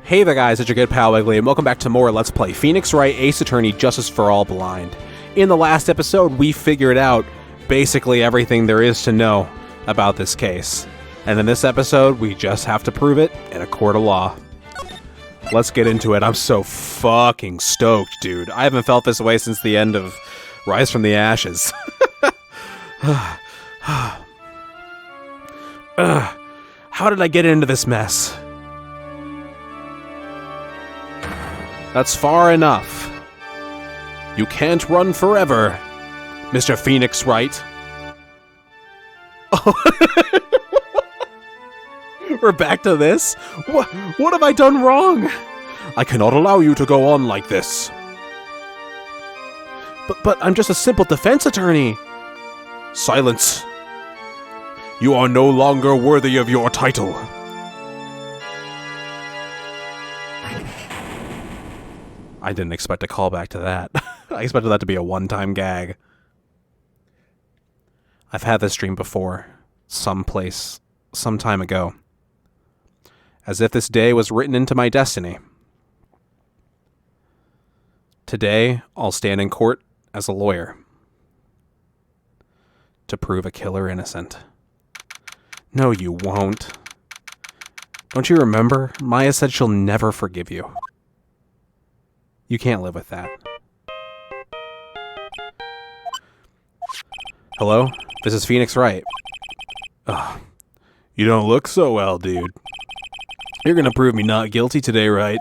Hey there guys, it's your good pal Wiggly, and welcome back to more Let's Play Phoenix Wright Ace Attorney Justice for All Blind. In the last episode, we figured out basically everything there is to know about this case. And in this episode, we just have to prove it in a court of law. Let's get into it. I'm so fucking stoked, dude. I haven't felt this way since the end of Rise from the Ashes. How did I get into this mess? That's far enough. You can't run forever, Mr. Phoenix Wright. Oh. We're back to this? What have I done wrong? I cannot allow you to go on like this. But I'm just a simple defense attorney. Silence. You are no longer worthy of your title. I didn't expect a callback to that. I expected that to be a one-time gag. I've had this dream before, someplace, some time ago. As if this day was written into my destiny. Today, I'll stand in court as a lawyer. To prove a killer innocent. No, you won't. Don't you remember? Maya said she'll never forgive you. You can't live with that. Hello? This is Phoenix Wright. Ugh. You don't look so well, dude. You're gonna prove me not guilty today, right?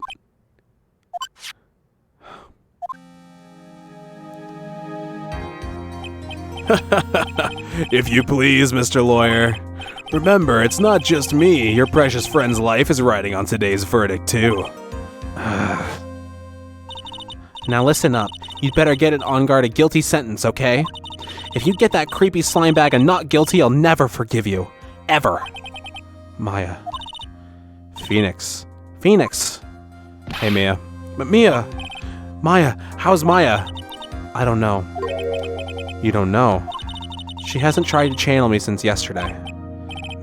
If you please, Mr. Lawyer. Remember, it's not just me. Your precious friend's life is riding on today's verdict, too. Now listen up. You'd better get it on guard a guilty sentence, okay? If you get that creepy slime bag and not guilty, I'll never forgive you. Ever. Maya. Phoenix. Phoenix! Hey, Mia. But Mia! Maya! How's Maya? I don't know. You don't know? She hasn't tried to channel me since yesterday.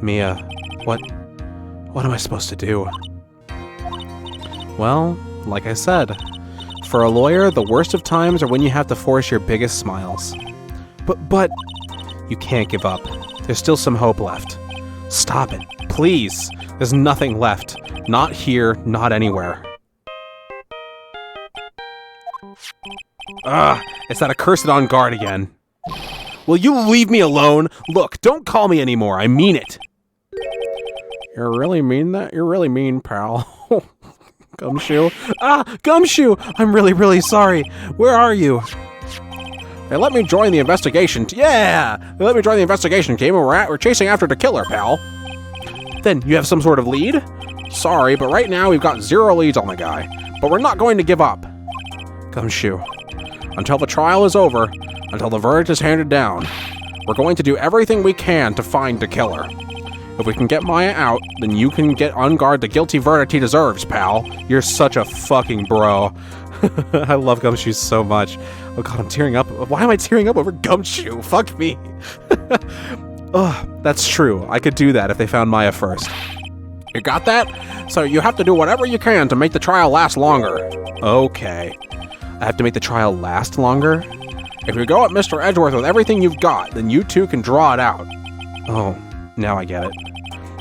Mia, what am I supposed to do? Well, like I said, for a lawyer, the worst of times are when you have to force your biggest smiles. But, you can't give up. There's still some hope left. Stop it, please. There's nothing left. Not here, not anywhere. It's that accursed on guard again. Will you leave me alone? Look, don't call me anymore, I mean it. You really mean that? You're really mean, pal. Gumshoe? Gumshoe! I'm really sorry. Where are you? Hey, let me join the investigation. Yeah! Let me join the investigation team. We're chasing after the killer, pal. Then, you have some sort of lead? Sorry, but right now we've got 0 leads on the guy. But we're not going to give up. Gumshoe. Until the trial is over, until the verdict is handed down, we're going to do everything we can to find the killer. If we can get Maya out, then you can get on guard the guilty verdict he deserves, pal. You're such a fucking bro. I love Gumshoe so much. Oh god, I'm tearing up. Why am I tearing up over Gumshoe? Fuck me. Ugh, that's true. I could do that if they found Maya first. You got that? So you have to do whatever you can to make the trial last longer. Okay. I have to make the trial last longer? If you go at Mr. Edgeworth with everything you've got, then you two can draw it out. Oh, now I get it.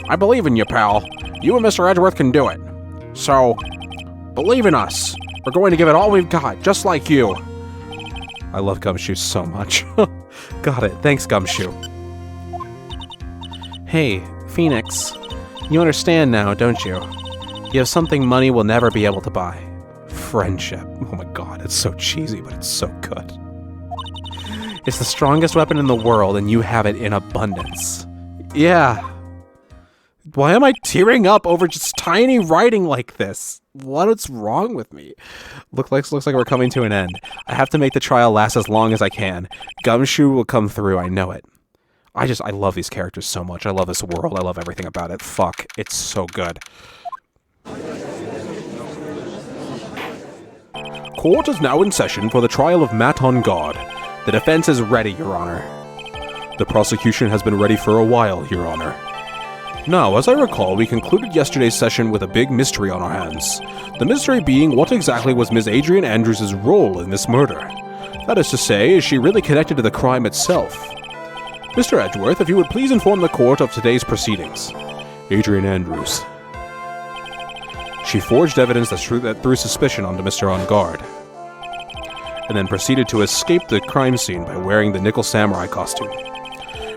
I believe in you, pal. You and Mr. Edgeworth can do it. So, believe in us. We're going to give it all we've got, just like you. I love Gumshoe so much. Got it. Thanks, Gumshoe. Hey, Phoenix. You understand now, don't you? You have something money will never be able to buy. Friendship. Oh my god, it's so cheesy, but it's so good. It's the strongest weapon in the world, and you have it in abundance. Yeah. Why am I tearing up over just tiny writing like this? What's wrong with me? Looks like we're coming to an end. I have to make the trial last as long as I can. Gumshoe will come through, I know it. I love these characters so much. I love this world. I love everything about it. Fuck. It's so good. Court is now in session for the trial of Matt on guard. The defense is ready, Your Honor. The prosecution has been ready for a while, Your Honor. Now, as I recall, we concluded yesterday's session with a big mystery on our hands. The mystery being what exactly was Ms. Adrian Andrews' role in this murder. That is to say, is she really connected to the crime itself? Mr. Edgeworth, if you would please inform the court of today's proceedings. Adrian Andrews. She forged evidence that threw suspicion onto Mr. On Guard, and then proceeded to escape the crime scene by wearing the Nickel Samurai costume.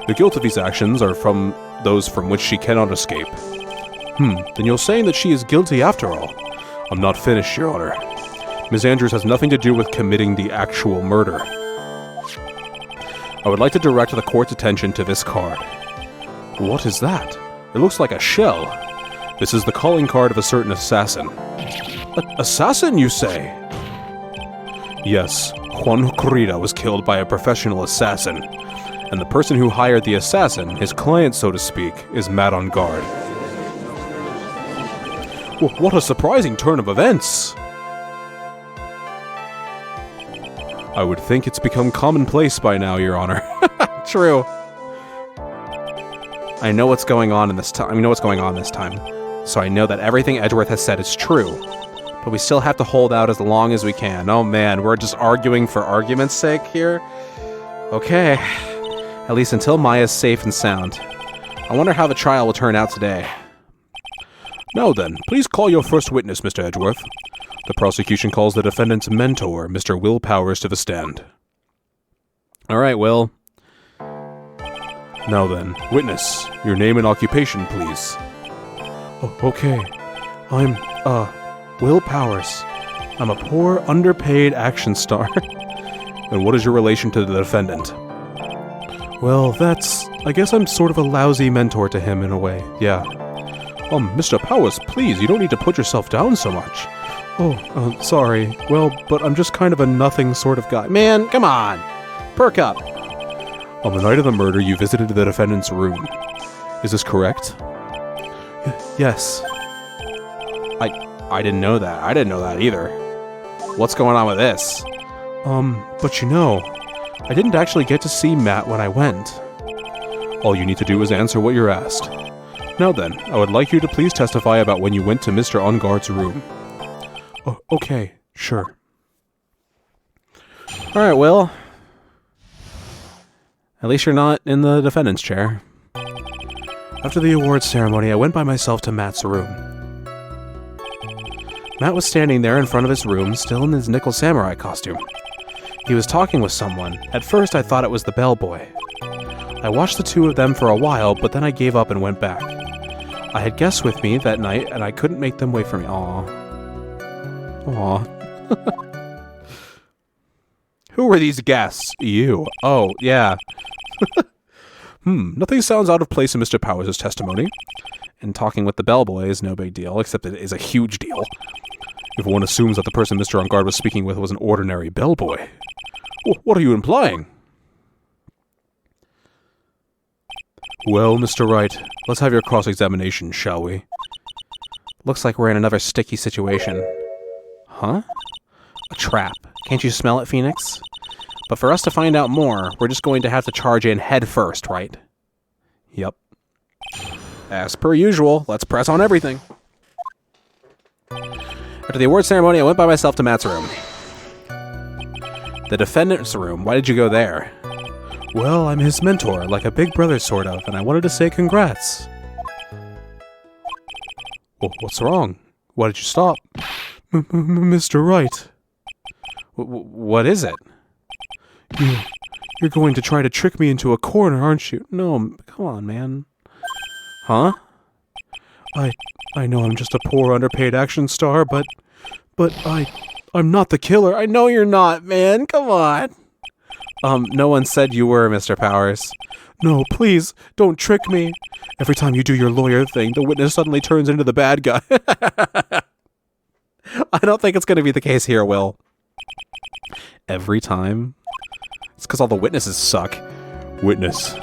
The guilt of these actions are from those from which she cannot escape. Then you're saying that she is guilty after all? I'm not finished, Your Honor. Ms. Andrews has nothing to do with committing the actual murder. I would like to direct the court's attention to this card. What is that? It looks like a shell. This is the calling card of a certain assassin. Assassin, you say? Yes, Juan Corrida was killed by a professional assassin, and the person who hired the assassin, his client so to speak, is Matt On Guard. What a surprising turn of events! I would think it's become commonplace by now, Your Honor. True. I know what's going on in this time. I know what's going on this time. So I know that everything Edgeworth has said is true. But we still have to hold out as long as we can. Oh man, we're just arguing for argument's sake here? Okay. At least until Maya's safe and sound. I wonder how the trial will turn out today. Now then, please call your first witness, Mr. Edgeworth. The prosecution calls the defendant's mentor, Mr. Will Powers, to the stand. Alright, Will. Now then, witness, your name and occupation, please. Oh, okay. I'm, Will Powers. I'm a poor, underpaid action star. And what is your relation to the defendant? Well, I guess I'm sort of a lousy mentor to him in a way, yeah. Mr. Powers, please, you don't need to put yourself down so much. Oh, sorry. Well, but I'm just kind of a nothing sort of guy. Man, come on! Perk up! On the night of the murder, you visited the defendant's room. Is this correct? Yes. I didn't know that. I didn't know that either. What's going on with this? But you know, I didn't actually get to see Matt when I went. All you need to do is answer what you're asked. Now then, I would like you to please testify about when you went to Mr. On Guard's room. Oh, okay, sure. Alright, Will. At least you're not in the defendant's chair. After the awards ceremony, I went by myself to Matt's room. Matt was standing there in front of his room, still in his Nickel Samurai costume. He was talking with someone. At first, I thought it was the bellboy. I watched the two of them for a while, but then I gave up and went back. I had guests with me that night, and I couldn't make them wait for me. Aww. Who were these guests? You. Oh, yeah. Nothing sounds out of place in Mr. Powers' testimony. And talking with the bellboy is no big deal, except it is a huge deal. If one assumes that the person Mr. On Guard was speaking with was an ordinary bellboy. What are you implying? Well, Mr. Wright, let's have your cross-examination, shall we? Looks like we're in another sticky situation. Huh? A trap. Can't you smell it, Phoenix? But for us to find out more, we're just going to have to charge in head first, right? Yep. As per usual, let's press on everything. After the award ceremony, I went by myself to Matt's room. The defendant's room. Why did you go there? Well, I'm his mentor, like a big brother sort of, and I wanted to say congrats. Well, what's wrong? Why did you stop? Mr. Wright. What is it? You're going to try to trick me into a corner, aren't you? No, come on, man. Huh? I know I'm just a poor, underpaid action star, but I'm not the killer. I know you're not, man. Come on. No one said you were, Mr. Powers. No, please, don't trick me. Every time you do your lawyer thing, the witness suddenly turns into the bad guy. I don't think it's going to be the case here, Will. Every time? It's because all the witnesses suck. Witness.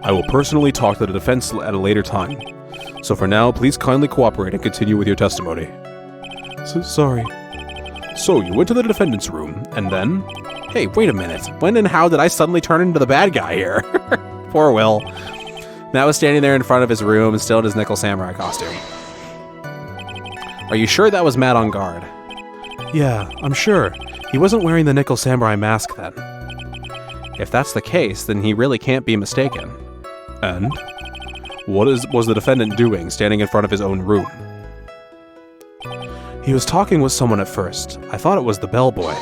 I will personally talk to the defense at a later time. So for now, please kindly cooperate and continue with your testimony. Sorry. So, you went to the defendant's room, and then... Hey, wait a minute. When and how did I suddenly turn into the bad guy here? Poor Will. Matt was standing there in front of his room, still in his nickel samurai costume. Are you sure that was Matt on guard? Yeah, I'm sure. He wasn't wearing the nickel samurai mask then. If that's the case, then he really can't be mistaken. And? What was the defendant doing, standing in front of his own room? He was talking with someone at first. I thought it was the bellboy.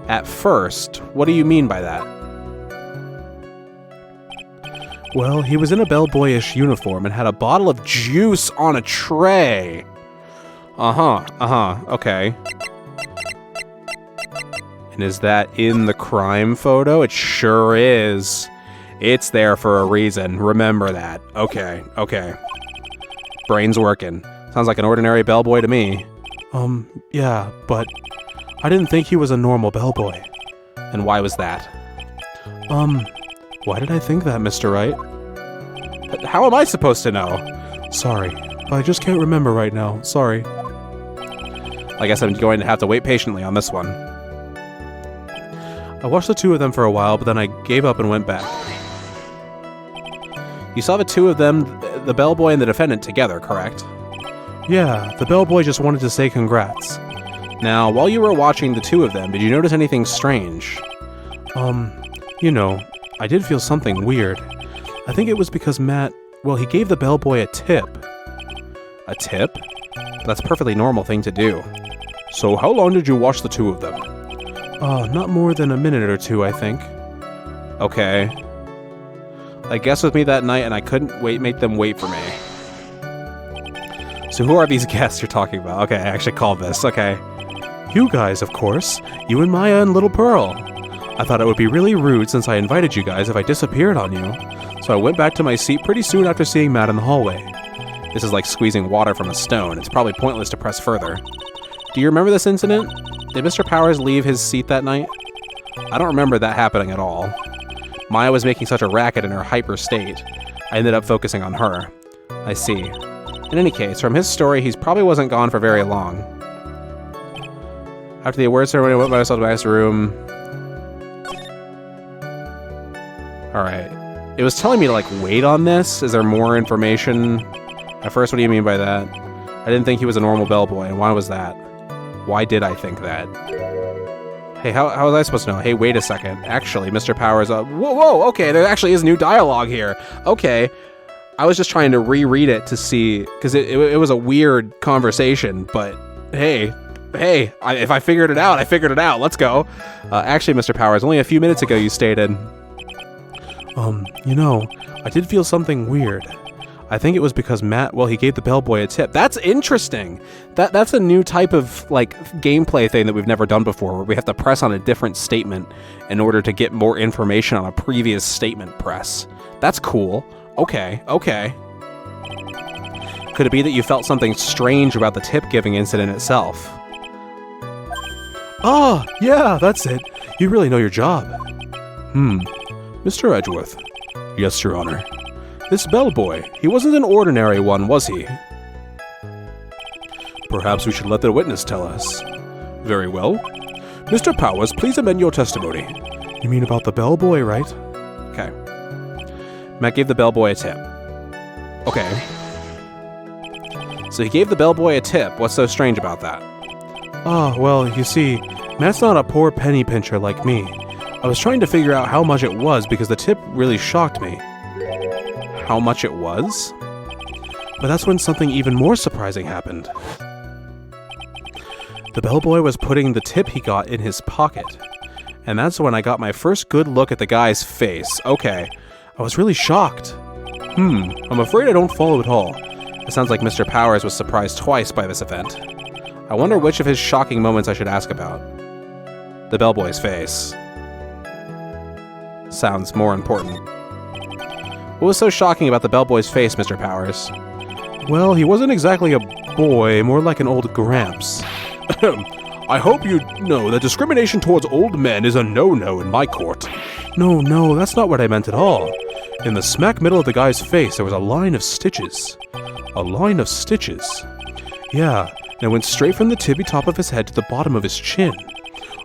At first? What do you mean by that? Well, he was in a bellboyish uniform and had a bottle of juice on a tray. Okay. And is that in the crime photo? It sure is. It's there for a reason. Remember that. Okay. Brain's working. Sounds like an ordinary bellboy to me. Yeah, but I didn't think he was a normal bellboy. And why was that? Why did I think that, Mr. Wright? How am I supposed to know? Sorry, but I just can't remember right now. Sorry. I guess I'm going to have to wait patiently on this one. I watched the two of them for a while, but then I gave up and went back. You saw the two of them, the bellboy and the defendant, together, correct? Yeah, the bellboy just wanted to say congrats. Now, while you were watching the two of them, did you notice anything strange? You know, I did feel something weird. I think it was because Matt, well, he gave the bellboy a tip. A tip? That's a perfectly normal thing to do. So how long did you watch the two of them? Not more than a minute or two, I think. Okay. I guessed with me that night and I couldn't make them wait for me. So who are these guests you're talking about? Okay, I actually called this, okay. You guys, of course. You and Maya and Little Pearl. I thought it would be really rude since I invited you guys if I disappeared on you. So I went back to my seat pretty soon after seeing Matt in the hallway. This is like squeezing water from a stone. It's probably pointless to press further. Do you remember this incident? Did Mr. Powers leave his seat that night? I don't remember that happening at all. Maya was making such a racket in her hyper state. I ended up focusing on her. I see. In any case, from his story, he probably wasn't gone for very long. After the award ceremony, I went by myself to my room. Alright. It was telling me to, like, wait on this. Is there more information? At first, what do you mean by that? I didn't think he was a normal bellboy, and why was that? Why did I think that? Hey, how was I supposed to know? Hey, wait a second. Actually, Mr. Powers, whoa, okay, there actually is new dialogue here. Okay. I was just trying to reread it to see, because it was a weird conversation, but hey, if I figured it out, I figured it out. Let's go. Actually, Mr. Powers, only a few minutes ago you stated... you know, I did feel something weird. I think it was because Matt, well, he gave the bellboy a tip. That's interesting. That's a new type of, like, gameplay thing that we've never done before, where we have to press on a different statement in order to get more information on a previous statement press. That's cool. Okay. Could it be that you felt something strange about the tip-giving incident itself? Ah, yeah, that's it. You really know your job. Mr. Edgeworth. Yes, Your Honor. This bellboy, he wasn't an ordinary one, was he? Perhaps we should let the witness tell us. Very well. Mr. Powers, please amend your testimony. You mean about the bellboy, right? Okay. Matt gave the bellboy a tip. Okay. So he gave the bellboy a tip. What's so strange about that? Well, you see, Matt's not a poor penny pincher like me. I was trying to figure out how much it was because the tip really shocked me. How much it was? But that's when something even more surprising happened. The bellboy was putting the tip he got in his pocket. And that's when I got my first good look at the guy's face. Okay. I was really shocked. I'm afraid I don't follow at all. It sounds like Mr. Powers was surprised twice by this event. I wonder which of his shocking moments I should ask about. The bellboy's face. Sounds more important. What was so shocking about the bellboy's face, Mr. Powers? Well, he wasn't exactly a boy, more like an old gramps. I hope you know that discrimination towards old men is a no-no in my court. No, that's not what I meant at all. In the smack middle of the guy's face, there was a line of stitches. A line of stitches. Yeah, and it went straight from the tippy top of his head to the bottom of his chin.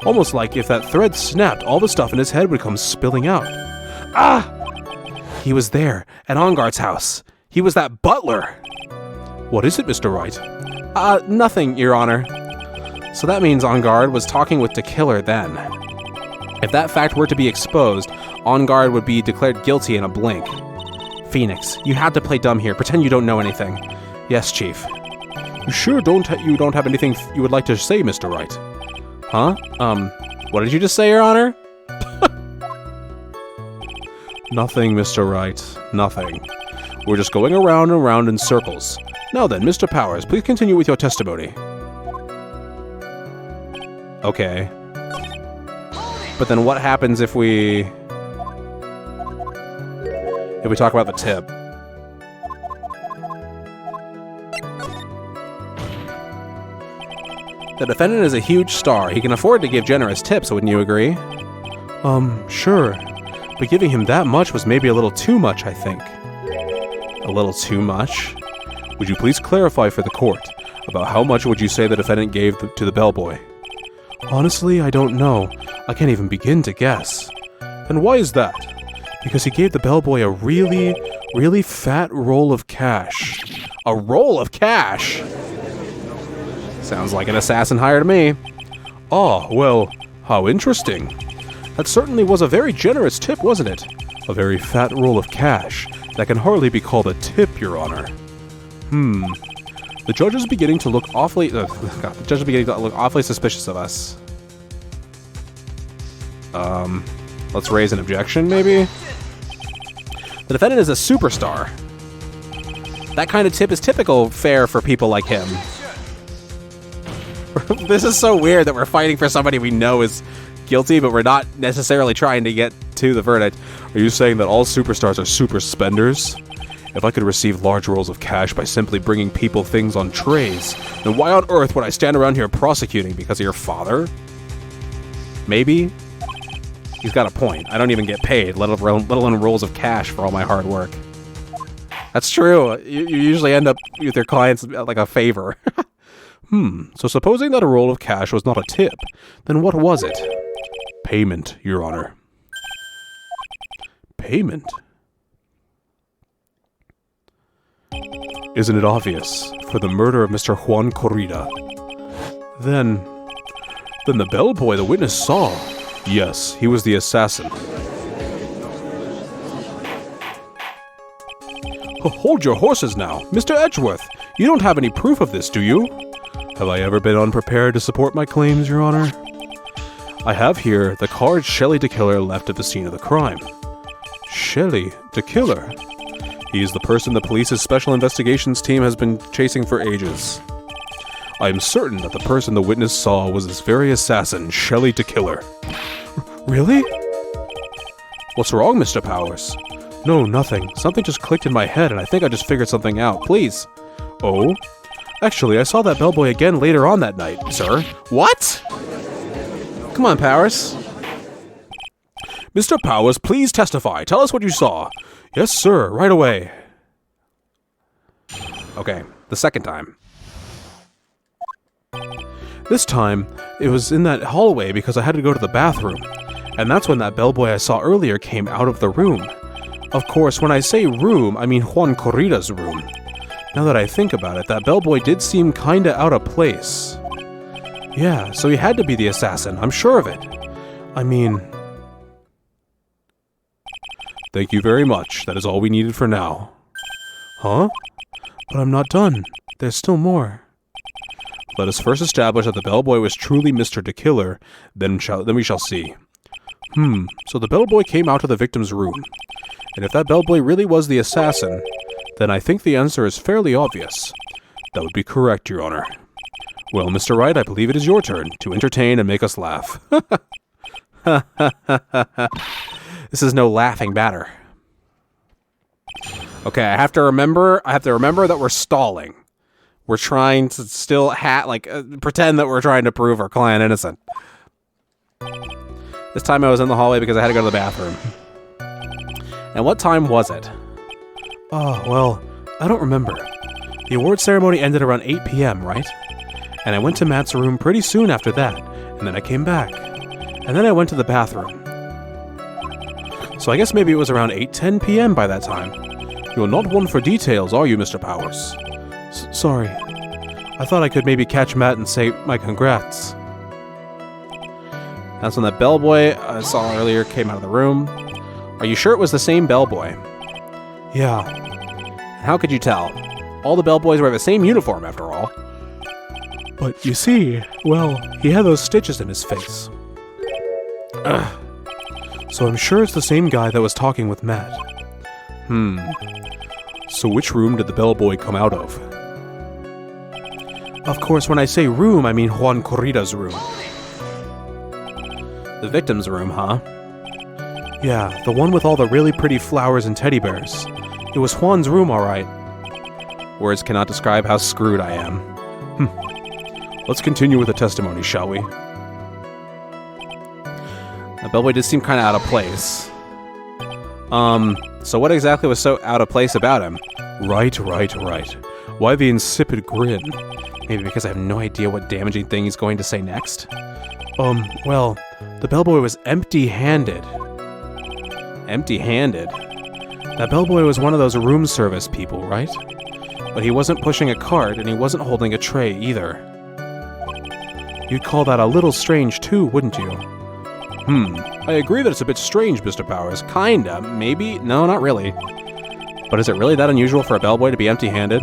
Almost like if that thread snapped, all the stuff in his head would come spilling out. Ah! He was there, at OnGuard's house. He was that butler. What is it, Mr. Wright? Nothing, Your Honor. So that means OnGuard was talking with DeKiller then. If that fact were to be exposed, OnGuard would be declared guilty in a blink. Phoenix, you had to play dumb here. Pretend you don't know anything. Yes, Chief. You sure you don't have anything you would like to say, Mr. Wright? Huh? What did you just say, Your Honor? Nothing, Mr. Wright. Nothing. We're just going around and around in circles. Now then, Mr. Powers, please continue with your testimony. Okay. But then what happens if we talk about the tip? The defendant is a huge star. He can afford to give generous tips, wouldn't you agree? Sure. But giving him that much was maybe a little too much, I think. A little too much? Would you please clarify for the court about how much would you say the defendant gave to the bellboy? Honestly, I don't know. I can't even begin to guess. And why is that? Because he gave the bellboy a really, really fat roll of cash. A roll of cash? Sounds like an assassin hire to me. Oh, well, how interesting. That certainly was a very generous tip, wasn't it? A very fat roll of cash. That can hardly be called a tip, Your Honor. The judge is beginning to look awfully... suspicious of us. Let's raise an objection, maybe? The defendant is a superstar. That kind of tip is typical fare for people like him. This is so weird that we're fighting for somebody we know is guilty, but we're not necessarily trying to get to the verdict. Are you saying that all superstars are super spenders? If I could receive large rolls of cash by simply bringing people things on trays, then why on earth would I stand around here prosecuting? Because of your father? Maybe? He's got a point. I don't even get paid, let alone rolls of cash for all my hard work. That's true. You usually end up with your clients like a favor. So supposing that a roll of cash was not a tip, then what was it? Payment, Your Honor. Payment? Isn't it obvious? For the murder of Mr. Juan Corrida. Then the bellboy the witness saw. Yes, he was the assassin. Hold your horses now. Mr. Edgeworth, you don't have any proof of this, do you? Have I ever been unprepared to support my claims, Your Honor? I have here the card Shelley DeKiller left at the scene of the crime. Shelley DeKiller? He is the person the police's special investigations team has been chasing for ages. I am certain that the person the witness saw was this very assassin, Shelley DeKiller. Really? What's wrong, Mr. Powers? No, nothing. Something just clicked in my head and I think I just figured something out. Please. Oh? Actually, I saw that bellboy again later on that night, sir. What? Come on, Powers. Mr. Powers, please testify. Tell us what you saw. Yes, sir. Right away. Okay, the second time. This time, it was in that hallway because I had to go to the bathroom. And that's when that bellboy I saw earlier came out of the room. Of course, when I say room, I mean Juan Corrida's room. Now that I think about it, that bellboy did seem kinda out of place. Yeah, so he had to be the assassin, I'm sure of it. I mean... Thank you very much. That is all we needed for now. Huh? But I'm not done. There's still more. Let us first establish that the bellboy was truly Mr. DeKiller, then we shall see. So the bellboy came out of the victim's room. And if that bellboy really was the assassin, then I think the answer is fairly obvious. That would be correct, Your Honor. Well, Mr. Wright, I believe it is your turn to entertain and make us laugh. This is no laughing matter. Okay, I have to remember that we're stalling. We're trying to still pretend that we're trying to prove our client innocent. This time I was in the hallway because I had to go to the bathroom. And what time was it? Oh, well, I don't remember. The award ceremony ended around 8 p.m., right? And I went to Matt's room pretty soon after that, and then I came back. And then I went to the bathroom. So I guess maybe it was around 8:10 p.m. by that time. You're not one for details, are you, Mr. Powers? Sorry. I thought I could maybe catch Matt and say my congrats. That's when that bellboy I saw earlier came out of the room. Are you sure it was the same bellboy? Yeah. How could you tell? All the bellboys wear the same uniform, after all. But you see, well, he had those stitches in his face. Ugh. So I'm sure it's the same guy that was talking with Matt. So which room did the bellboy come out of? Of course, when I say room, I mean Juan Corrida's room. The victim's room, huh? Yeah, the one with all the really pretty flowers and teddy bears. It was Juan's room, alright. Words cannot describe how screwed I am. Let's continue with the testimony, shall we? The bellboy did seem kind of out of place. So what exactly was so out of place about him? Right. Why the insipid grin? Maybe because I have no idea what damaging thing he's going to say next? Well, the bellboy was empty-handed. Empty-handed? That bellboy was one of those room service people, right? But he wasn't pushing a cart, and he wasn't holding a tray, either. You'd call that a little strange, too, wouldn't you? I agree that it's a bit strange, Mr. Powers. Kinda, maybe? No, not really. But is it really that unusual for a bellboy to be empty-handed?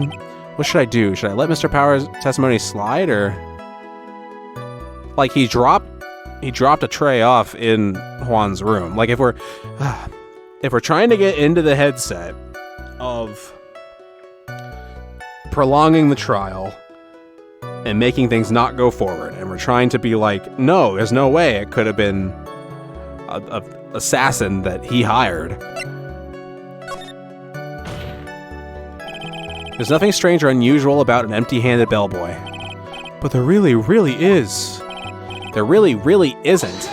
What should I do? Should I let Mr. Powers' testimony slide, or... Like, he dropped a tray off in Juan's room. Like, if we're trying to get into the headset of prolonging the trial and making things not go forward, and we're trying to be like, no, there's no way it could have been a assassin that he hired. There's nothing strange or unusual about an empty-handed bellboy. But there really, really is. There really, really isn't.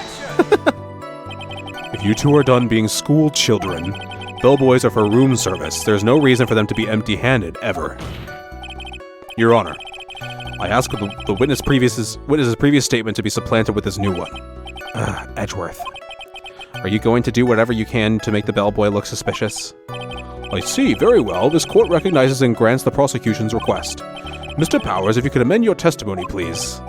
If you two are done being school children, bellboys are for room service. There's no reason for them to be empty-handed, ever. Your Honor, I ask the witness's previous statement to be supplanted with this new one. Edgeworth. Are you going to do whatever you can to make the bellboy look suspicious? I see, very well. This court recognizes and grants the prosecution's request. Mr. Powers, if you could amend your testimony, please.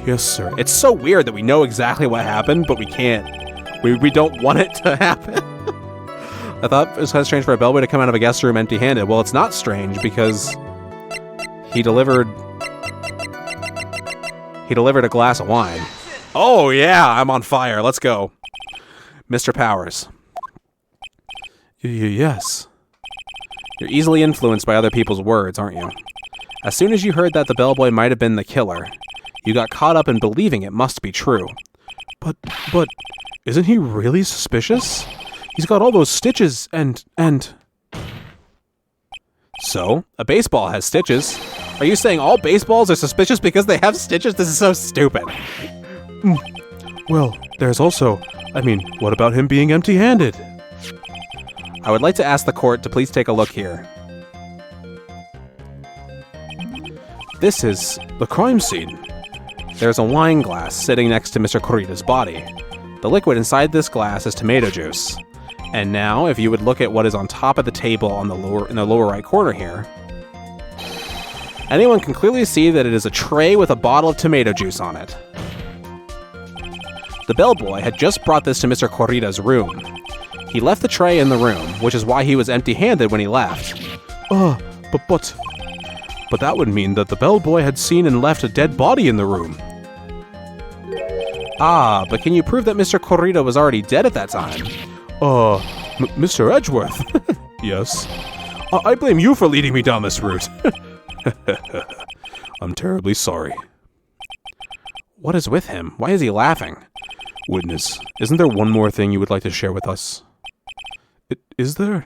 Yes, sir. It's so weird that we know exactly what happened, but we can't. We don't want it to happen. I thought it was kind of strange for a bellboy to come out of a guest room empty-handed. Well, it's not strange because he delivered a glass of wine. Oh, yeah, I'm on fire. Let's go. Mr. Powers. Yes. You're easily influenced by other people's words, aren't you? As soon as you heard that the bellboy might have been the killer, you got caught up in believing it must be true. But, isn't he really suspicious? He's got all those stitches and... So, a baseball has stitches. Are you saying all baseballs are suspicious because they have stitches? This is so stupid. Well, there's also... what about him being empty-handed? I would like to ask the court to please take a look here. This is the crime scene. There's a wine glass sitting next to Mr. Corrida's body. The liquid inside this glass is tomato juice. And now, if you would look at what is on top of the table in the lower right corner here, anyone can clearly see that it is a tray with a bottle of tomato juice on it. The bellboy had just brought this to Mr. Corrida's room. He left the tray in the room, which is why he was empty-handed when he left. But that would mean that the bellboy had seen and left a dead body in the room. But can you prove that Mr. Corrida was already dead at that time? Mr. Edgeworth? Yes. I blame you for leading me down this route. I'm terribly sorry. What is with him? Why is he laughing? Witness, isn't there one more thing you would like to share with us? Is there?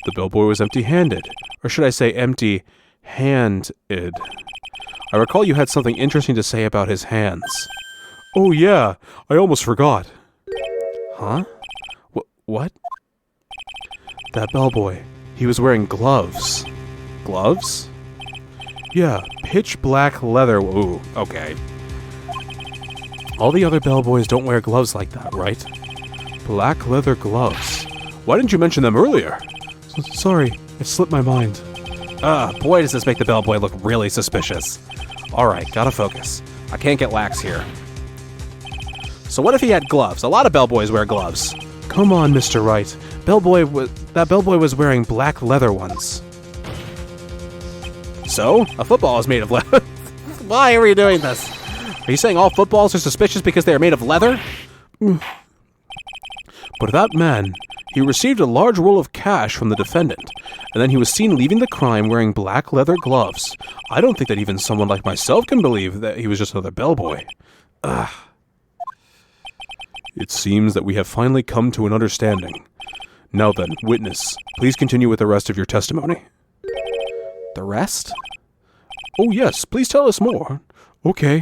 The bellboy was empty-handed. Or should I say empty-handed? I recall you had something interesting to say about his hands. Oh yeah, I almost forgot. Huh? What? That bellboy. He was wearing gloves. Gloves? Yeah, pitch black leather. Ooh, okay. All the other bellboys don't wear gloves like that, right? Black leather gloves. Why didn't you mention them earlier? Sorry, it slipped my mind. Boy, does this make the bellboy look really suspicious. Alright, gotta focus. I can't get lax here. So what if he had gloves? A lot of bellboys wear gloves. Come on, Mr. Wright. That bellboy was wearing black leather ones. So? A football is made of leather. Why are we doing this? Are you saying all footballs are suspicious because they are made of leather? But that man, he received a large roll of cash from the defendant, and then he was seen leaving the crime wearing black leather gloves. I don't think that even someone like myself can believe that he was just another bellboy. It seems that we have finally come to an understanding. Now then, witness, please continue with the rest of your testimony. The rest? Oh yes, please tell us more. Okay.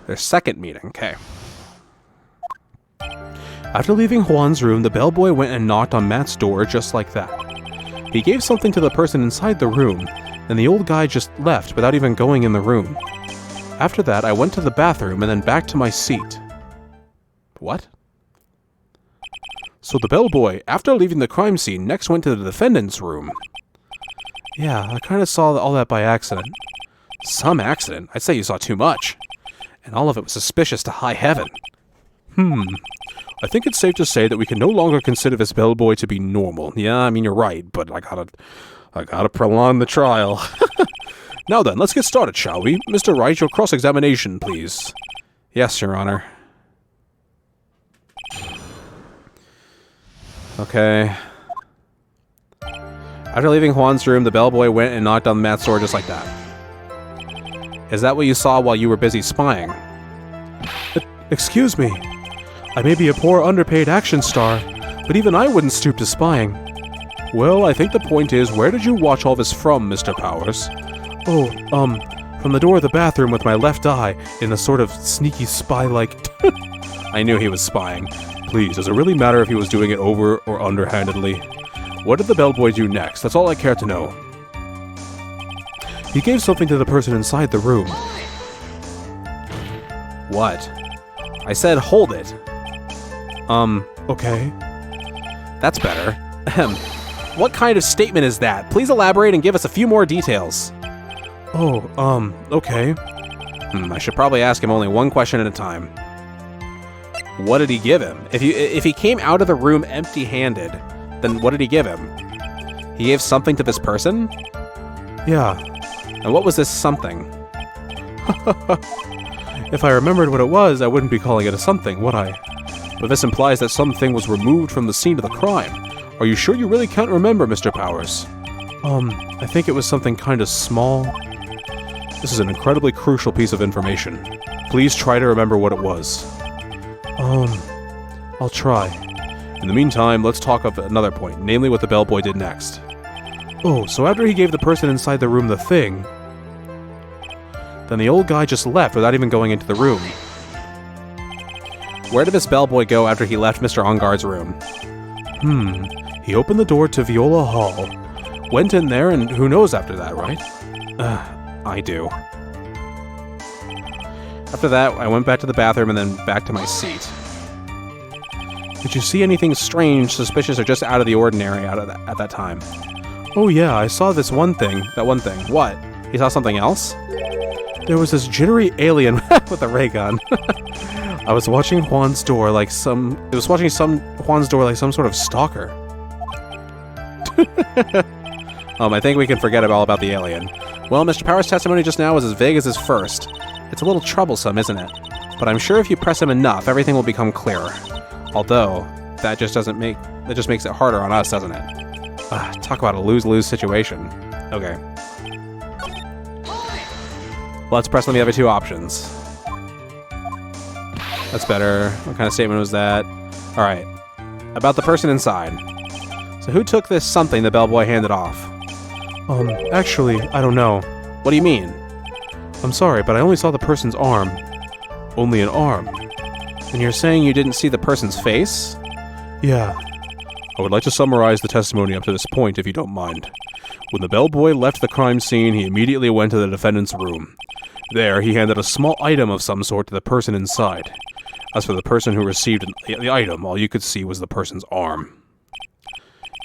Their second meeting, okay. After leaving Juan's room, the bellboy went and knocked on Matt's door just like that. He gave something to the person inside the room, and the old guy just left without even going in the room. After that, I went to the bathroom and then back to my seat. What? So the bellboy, after leaving the crime scene, next went to the defendant's room. Yeah, I kind of saw all that by accident. Some accident? I'd say you saw too much. And all of it was suspicious to high heaven. I think it's safe to say that we can no longer consider this bellboy to be normal. Yeah, I mean, you're right, but I gotta prolong the trial. Now then, let's get started, shall we? Mr. Wright, your cross-examination, please. Yes, Your Honor. Okay. After leaving Juan's room, the bellboy went and knocked on Matt's door just like that. Is that what you saw while you were busy spying? Excuse me. I may be a poor underpaid action star, but even I wouldn't stoop to spying. Well, I think the point is, where did you watch all this from, Mr. Powers? Oh, from the door of the bathroom with my left eye, in a sort of sneaky spy-like... I knew he was spying. Please, does it really matter if he was doing it over or underhandedly? What did the bellboy do next? That's all I care to know. He gave something to the person inside the room. What? I said hold it. Okay. That's better. What kind of statement is that? Please elaborate and give us a few more details. Oh, okay. I should probably ask him only one question at a time. What did he give him? If he came out of the room empty-handed, then what did he give him? He gave something to this person? Yeah. And what was this something? If I remembered what it was, I wouldn't be calling it a something, would I? But this implies that something was removed from the scene of the crime. Are you sure you really can't remember, Mr. Powers? I think it was something kind of small. This is an incredibly crucial piece of information. Please try to remember what it was. I'll try. In the meantime, let's talk of another point, namely what the bellboy did next. Oh, so after he gave the person inside the room the thing, then the old guy just left without even going into the room. Where did this bellboy go after he left Mr. Onguard's room? He opened the door to Viola Hall, went in there, and who knows after that, right? I do. After that, I went back to the bathroom and then back to my seat. Did you see anything strange, suspicious, or just out of the ordinary at that time? Oh yeah, I saw this one thing. That one thing. What? You saw something else? There was this jittery alien with a ray gun. I was watching Juan's door like some... It was watching Juan's door like some sort of stalker. I think we can forget all about the alien. Well, Mr. Powers' testimony just now was as vague as his first. It's a little troublesome, isn't it? But I'm sure if you press him enough, everything will become clearer. Although, that just makes it harder on us, doesn't it? Talk about a lose-lose situation. Okay. Let's press on the other two options. That's better. What kind of statement was that? Alright. About the person inside. So who took this something the bellboy handed off? Actually, I don't know. What do you mean? I'm sorry, but I only saw the person's arm. Only an arm. And you're saying you didn't see the person's face? Yeah. I would like to summarize the testimony up to this point, if you don't mind. When the bellboy left the crime scene, he immediately went to the defendant's room. There, he handed a small item of some sort to the person inside. As for the person who received the item, all you could see was the person's arm.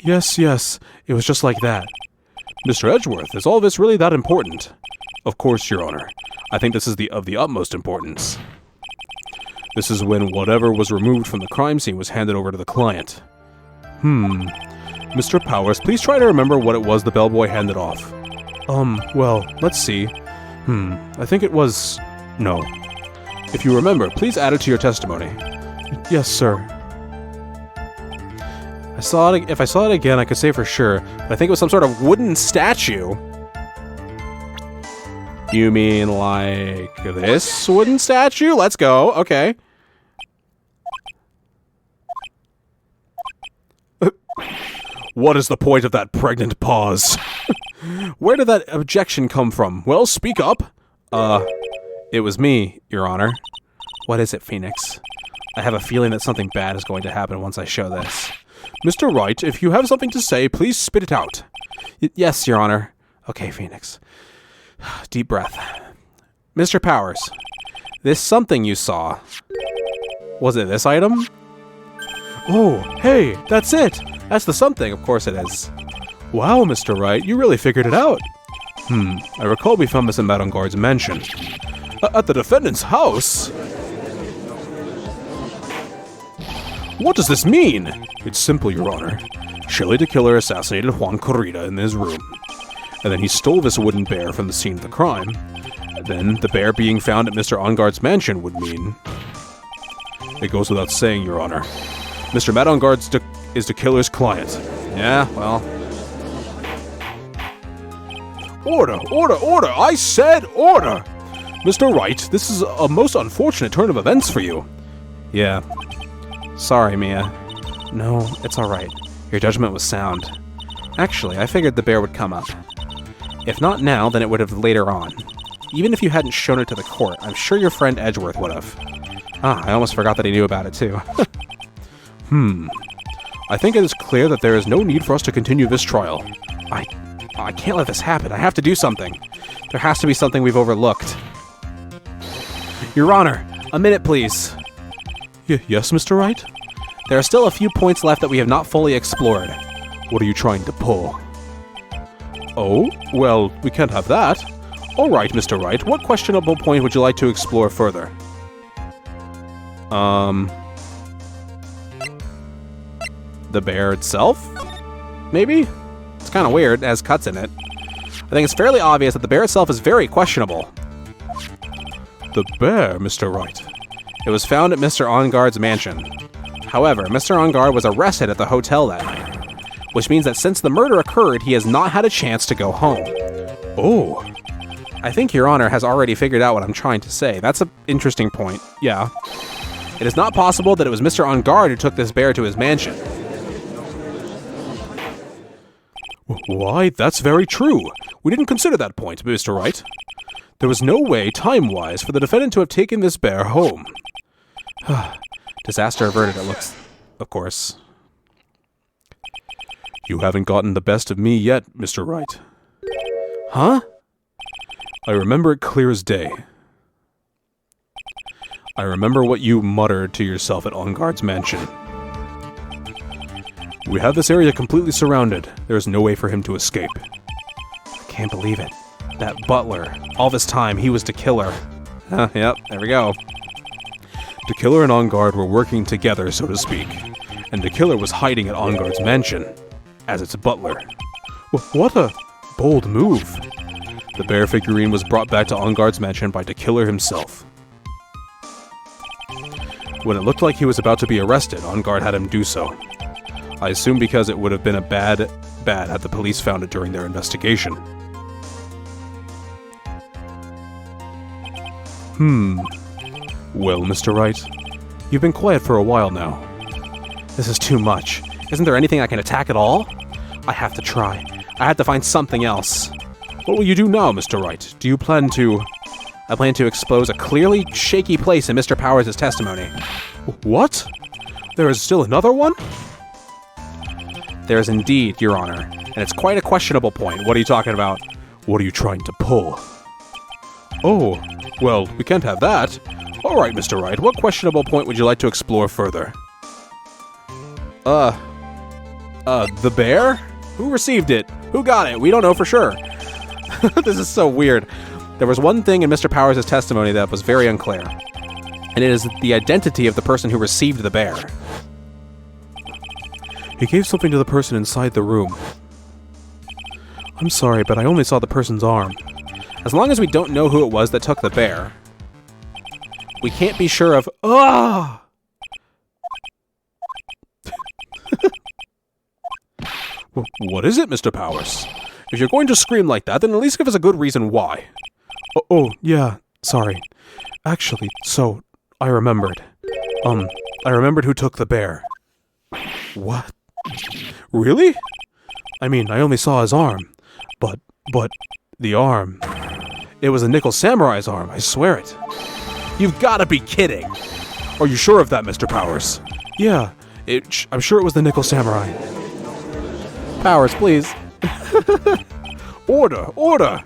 Yes, it was just like that. Mr. Edgeworth, is all this really that important? Of course, Your Honor. I think this is of the utmost importance. This is when whatever was removed from the crime scene was handed over to the client. Mr. Powers, please try to remember what it was the bellboy handed off. Well, let's see. I think it was... No. If you remember, please add it to your testimony. Yes, sir. If I saw it again, I could say for sure, but I think it was some sort of wooden statue. You mean like this wooden statue? Let's go. Okay. What is the point of that pregnant pause? Where did that objection come from? Well, speak up. It was me, Your Honor. What is it, Phoenix? I have a feeling that something bad is going to happen once I show this. Mr. Wright, if you have something to say, please spit it out. Yes, Your Honor. Okay, Phoenix. Deep breath. Mr. Powers, this something you saw. Was it this item? Oh, hey, that's it. That's the something. Of course it is. Wow, Mr. Wright, you really figured it out. I recall we found this in Madame Guard's mansion. At the defendant's house? What does this mean? It's simple, Your Honor. Shelley the killer assassinated Juan Corrida in his room. And then he stole this wooden bear from the scene of the crime. Then the bear being found at Mr. Engarde's mansion would mean... It goes without saying, Your Honor. Mr. Matt Engarde is the killer's client. Yeah, well... Order! Order! Order! I said order! Mr. Wright, this is a most unfortunate turn of events for you. Yeah. Sorry, Mia. No, it's alright. Your judgment was sound. Actually, I figured the bear would come up. If not now, then it would have later on. Even if you hadn't shown it to the court, I'm sure your friend Edgeworth would have. I almost forgot that he knew about it too. I think it is clear that there is no need for us to continue this trial. I can't let this happen. I have to do something. There has to be something we've overlooked. Your Honor, a minute, please. Yes, Mr. Wright? There are still a few points left that we have not fully explored. What are you trying to pull? Oh, well, we can't have that. All right, Mr. Wright, what questionable point would you like to explore further? The bear itself? Maybe? It's kind of weird, it has cuts in it. I think it's fairly obvious that the bear itself is very questionable. The bear, Mr. Wright? It was found at Mr. Engarde's mansion. However, Mr. Engarde was arrested at the hotel that night, which means that since the murder occurred, he has not had a chance to go home. Oh. I think Your Honor has already figured out what I'm trying to say. That's an interesting point. Yeah. It is not possible that it was Mr. Engarde who took this bear to his mansion. Why, that's very true. We didn't consider that point, Mr. Wright. There was no way, time-wise, for the defendant to have taken this bear home. Disaster averted, it looks, of course. You haven't gotten the best of me yet, Mr. Wright. Huh? I remember it clear as day. I remember what you muttered to yourself at Engarde's mansion. We have this area completely surrounded. There is no way for him to escape. I can't believe it. That butler. All this time, he was the killer. Yep, there we go. The killer and Engarde were working together, so to speak. And the killer was hiding at Engarde's mansion, as its butler. What a bold move. The bear figurine was brought back to Engarde's mansion by the killer himself. When it looked like he was about to be arrested, Engarde had him do so. I assume because it would have been a bad had the police found it during their investigation. Well, Mr. Wright, you've been quiet for a while now. This is too much. Isn't there anything I can attack at all? I have to try. I have to find something else. What will you do now, Mr. Wright? Do you plan to... I plan to expose a clearly shaky place in Mr. Powers' testimony. What? There is still another one? There is indeed, Your Honor, and it's quite a questionable point. What are you talking about? What are you trying to pull? Oh, well, we can't have that. All right, Mr. Wright, what questionable point would you like to explore further? The bear? Who received it? Who got it? We don't know for sure. This is so weird. There was one thing in Mr. Powers' testimony that was very unclear, and it is the identity of the person who received the bear. He gave something to the person inside the room. I'm sorry, but I only saw the person's arm. As long as we don't know who it was that took the bear, we can't be sure of... Ah! What is it, Mr. Powers? If you're going to scream like that, then at least give us a good reason why. Yeah, sorry. Actually, so, I remembered. I remembered who took the bear. What? Really? I mean, I only saw his arm. But, the arm... It was a Nickel Samurai's arm, I swear it. You've gotta be kidding! Are you sure of that, Mr. Powers? Yeah, I'm sure it was the Nickel Samurai. Powers, please. Order!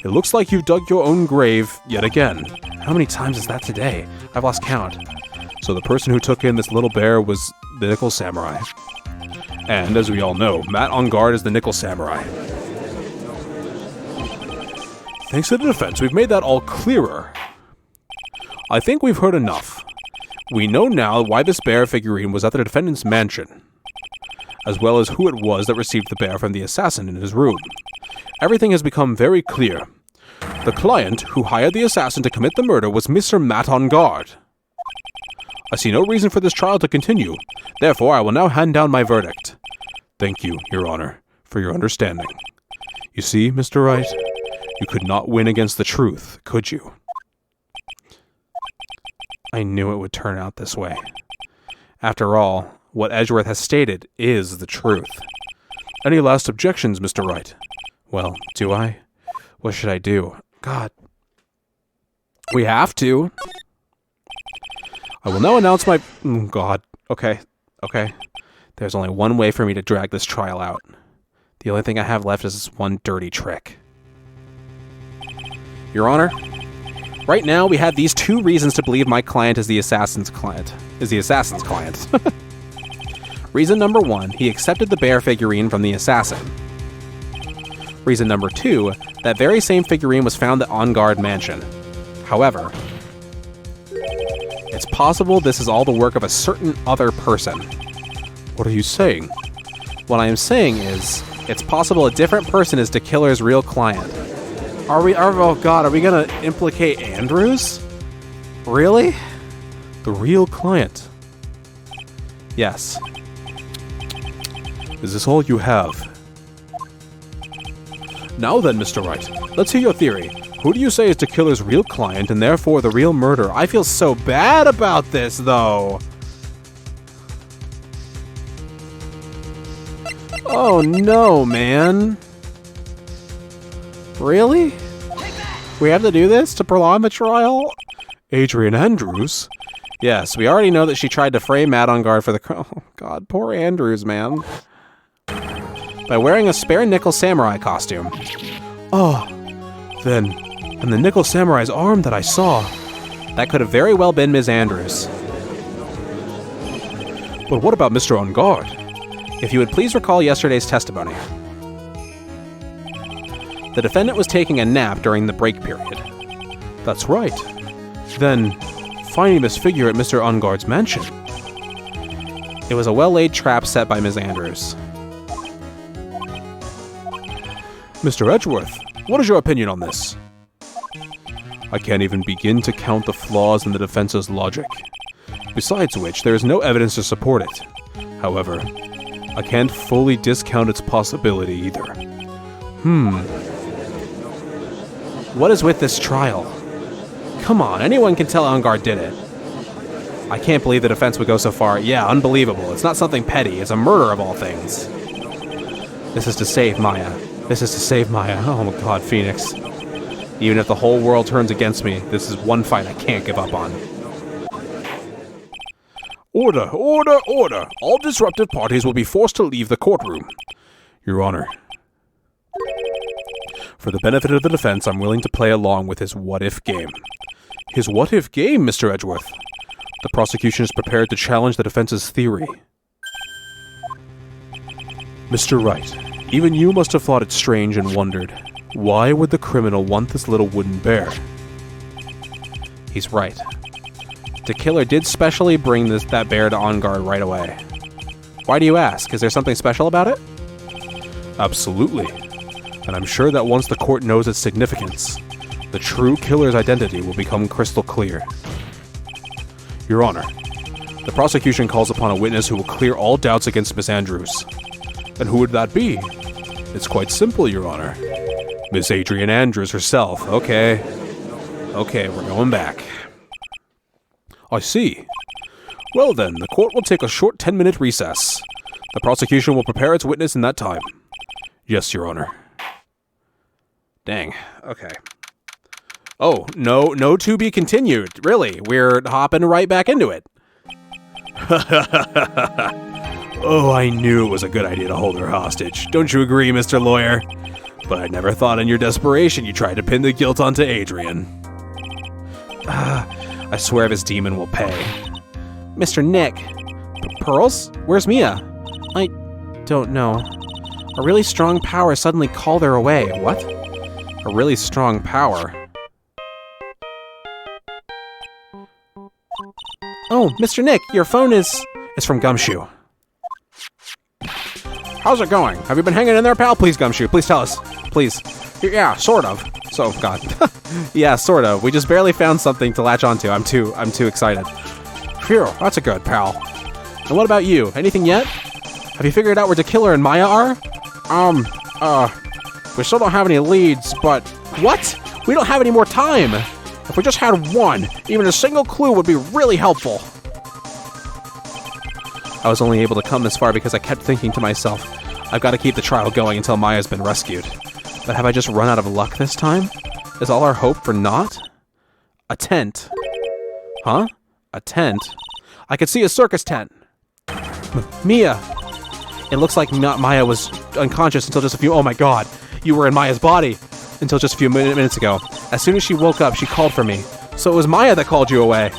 It looks like you've dug your own grave yet again. How many times is that today? I've lost count. So the person who took in this little bear was the Nickel Samurai. And as we all know, Matt on guard is the Nickel Samurai. Thanks to the defense, we've made that all clearer. I think we've heard enough. We know now why this bear figurine was at the defendant's mansion, as well as who it was that received the bear from the assassin in his room. Everything has become very clear. The client who hired the assassin to commit the murder was Mr. Matt on guard. I see no reason for this trial to continue. Therefore, I will now hand down my verdict. Thank you, Your Honor, for your understanding. You see, Mr. Wright, you could not win against the truth, could you? I knew it would turn out this way. After all, what Edgeworth has stated is the truth. Any last objections, Mr. Wright? Well, do I? What should I do? God. We have to. I will now announce my... God. Okay. There's only one way for me to drag this trial out. The only thing I have left is this one dirty trick. Your Honor, right now we have these two reasons to believe my client is the assassin's client. Reason number one, he accepted the bear figurine from the assassin. Reason number two, that very same figurine was found at On Guard Mansion. However, it's possible this is all the work of a certain other person. What are you saying? What I am saying is, it's possible a different person is the killer's real client. Oh God, are we gonna implicate Andrews? Really? The real client? Yes. Is this all you have? Now then, Mr. Wright, let's hear your theory. Who do you say is the killer's real client and therefore the real murderer? I feel so bad about this, though. Oh no, man. Really? We have to do this to prolong the trial? Adrian Andrews? Yes, we already know that she tried to frame Matt on guard for the... Oh God, poor Andrews, man. By wearing a spare Nickel Samurai costume. Oh, then... And the Nickel Samurai's arm that I saw. That could have very well been Ms. Andrews. But what about Mr. On Guard? If you would please recall yesterday's testimony. The defendant was taking a nap during the break period. That's right. Then, finding this figure at Mr. On Guard's mansion. It was a well-laid trap set by Ms. Andrews. Mr. Edgeworth, what is your opinion on this? I can't even begin to count the flaws in the defense's logic. Besides which, there is no evidence to support it. However, I can't fully discount its possibility either. What is with this trial? Come on, anyone can tell On Guard did it. I can't believe the defense would go so far. Yeah, unbelievable. It's not something petty. It's a murder of all things. This is to save Maya. Oh my God, Phoenix. Even if the whole world turns against me, this is one fight I can't give up on. Order! All disruptive parties will be forced to leave the courtroom. Your Honor. For the benefit of the defense, I'm willing to play along with his what-if game. His what-if game, Mr. Edgeworth. The prosecution is prepared to challenge the defense's theory. Mr. Wright, even you must have thought it strange and wondered, why would the criminal want this little wooden bear? He's right. The killer did specially bring that bear to On Guard right away. Why do you ask? Is there something special about it? Absolutely. And I'm sure that once the court knows its significance, the true killer's identity will become crystal clear. Your Honor, the prosecution calls upon a witness who will clear all doubts against Miss Andrews. And who would that be? It's quite simple, Your Honor. Miss Adrian Andrews herself. Okay, we're going back. I see. Well then, the court will take a short 10-minute recess. The prosecution will prepare its witness in that time. Yes, Your Honor. Dang, okay. Oh, no to be continued. Really, we're hopping right back into it. Oh, I knew it was a good idea to hold her hostage. Don't you agree, Mr. Lawyer? But I never thought in your desperation you tried to pin the guilt onto Adrian. I swear this demon will pay. Mr. Nick. Pearls? Where's Mia? I don't know. A really strong power suddenly called her away. What? A really strong power? Oh, Mr. Nick, your phone is... It's from Gumshoe. How's it going? Have you been hanging in there, pal? Please, Gumshoe, please tell us. Please. Yeah, sort of. So, God. Yeah, sort of. We just barely found something to latch onto. I'm too excited. Phew, that's a good, pal. And what about you? Anything yet? Have you figured out where the killer and Maya are? We still don't have any leads, but... What? We don't have any more time! If we just had one, even a single clue would be really helpful. I was only able to come this far because I kept thinking to myself, I've got to keep the trial going until Maya's been rescued. But have I just run out of luck this time? Is all our hope for naught? A tent. Huh? A tent? I could see a circus tent. Mia! It looks like Maya was unconscious until just a few... Oh my god! You were in Maya's body until just a few minutes ago. As soon as she woke up, she called for me. So it was Maya that called you away.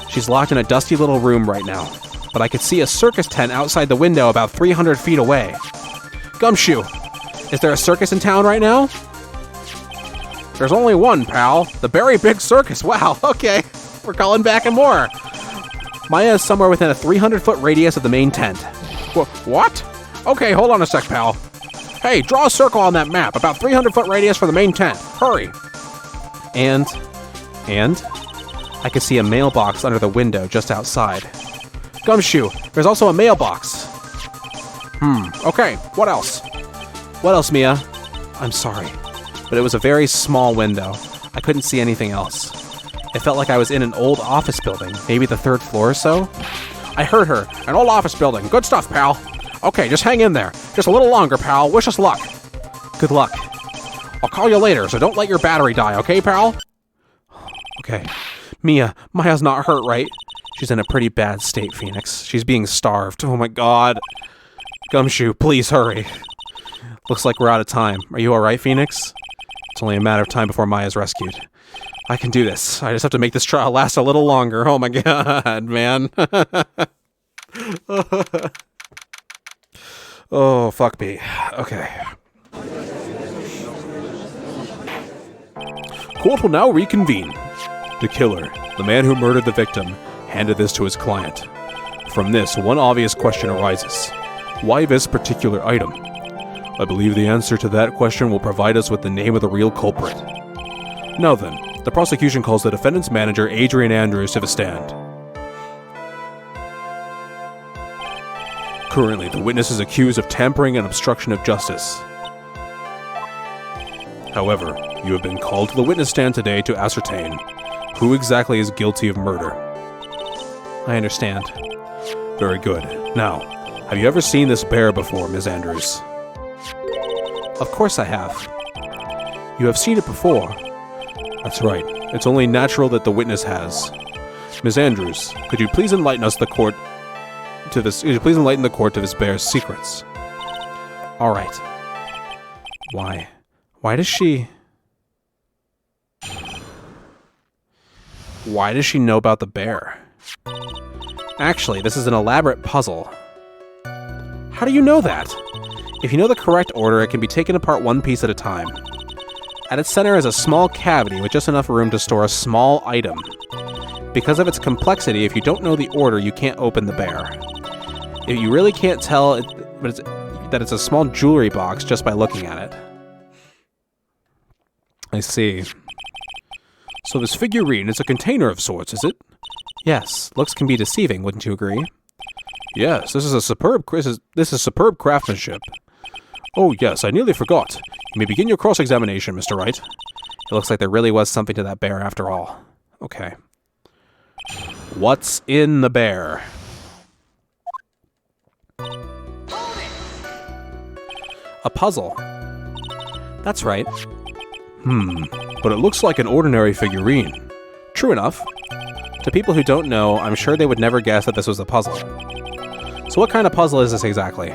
She's locked in a dusty little room right now. But I could see a circus tent outside the window about 300 feet away. Gumshoe! Is there a circus in town right now? There's only one, pal. The Berry Big Circus. Wow, okay. We're calling back and more. Maya is somewhere within a 300-foot radius of the main tent. What? Okay, hold on a sec, pal. Hey, draw a circle on that map. About 300-foot radius for the main tent. Hurry. And? I could see a mailbox under the window just outside. Gumshoe, there's also a mailbox. Okay, what else? What else, Mia? I'm sorry, but it was a very small window. I couldn't see anything else. It felt like I was in an old office building, maybe the 3rd floor or so. I heard her. An old office building. Good stuff, pal. Okay, just hang in there. Just a little longer, pal. Wish us luck. Good luck. I'll call you later, so don't let your battery die, okay, pal? Okay. Mia, Maya's not hurt, right? She's in a pretty bad state, Phoenix. She's being starved. Oh my god. Gumshoe, please hurry. Looks like we're out of time. Are you alright, Phoenix? It's only a matter of time before Maya's rescued. I can do this. I just have to make this trial last a little longer. Oh my god, man. Oh, fuck me. Okay. Court will now reconvene. The killer, the man who murdered the victim, handed this to his client. From this, one obvious question arises. Why this particular item? I believe the answer to that question will provide us with the name of the real culprit. Now then, the prosecution calls the defendant's manager, Adrian Andrews, to the stand. Currently, the witness is accused of tampering and obstruction of justice. However, you have been called to the witness stand today to ascertain who exactly is guilty of murder. I understand. Very good. Now, have you ever seen this bear before, Ms. Andrews? Of course I have. You have seen it before. That's right. It's only natural that the witness has. Ms. Andrews, could you please enlighten the court to this bear's secrets? All right. Why does she... Why does she know about the bear? Actually, this is an elaborate puzzle. How do you know that? If you know the correct order, it can be taken apart one piece at a time. At its center is a small cavity with just enough room to store a small item. Because of its complexity, if you don't know the order, you can't open the bear. If you really can't tell that it's a small jewelry box just by looking at it. I see. So this figurine is a container of sorts, is it? Yes, looks can be deceiving, wouldn't you agree? Yes, this is superb craftsmanship. Oh yes, I nearly forgot. You may begin your cross-examination, Mr. Wright. It looks like there really was something to that bear after all. Okay. What's in the bear? A puzzle. That's right. But it looks like an ordinary figurine. True enough. To people who don't know, I'm sure they would never guess that this was a puzzle. So what kind of puzzle is this exactly?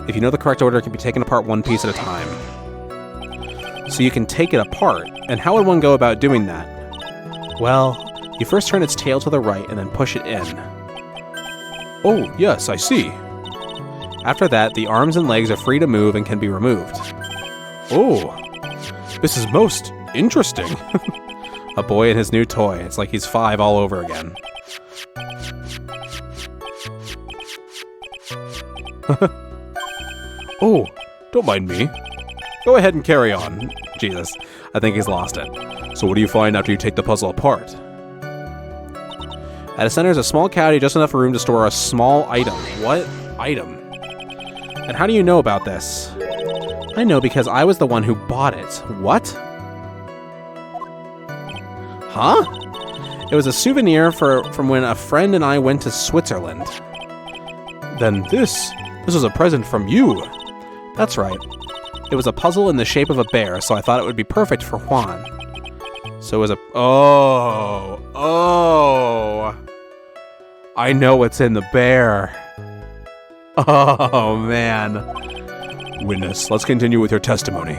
If you know the correct order, it can be taken apart one piece at a time. So you can take it apart, and how would one go about doing that? Well, you first turn its tail to the right and then push it in. Oh, yes, I see. After that, the arms and legs are free to move and can be removed. Oh, this is most interesting. A boy and his new toy. It's like he's 5 all over again. Oh, don't mind me. Go ahead and carry on. Jesus, I think he's lost it. So what do you find after you take the puzzle apart? At its center is a small cavity, just enough room to store a small item. What item? And how do you know about this? I know because I was the one who bought it. What? Huh? It was a souvenir from when a friend and I went to Switzerland. Then this was a present from you. That's right. It was a puzzle in the shape of a bear, so I thought it would be perfect for Juan. So it was a... Oh! I know what's in the bear. Oh, man. Witness, let's continue with your testimony.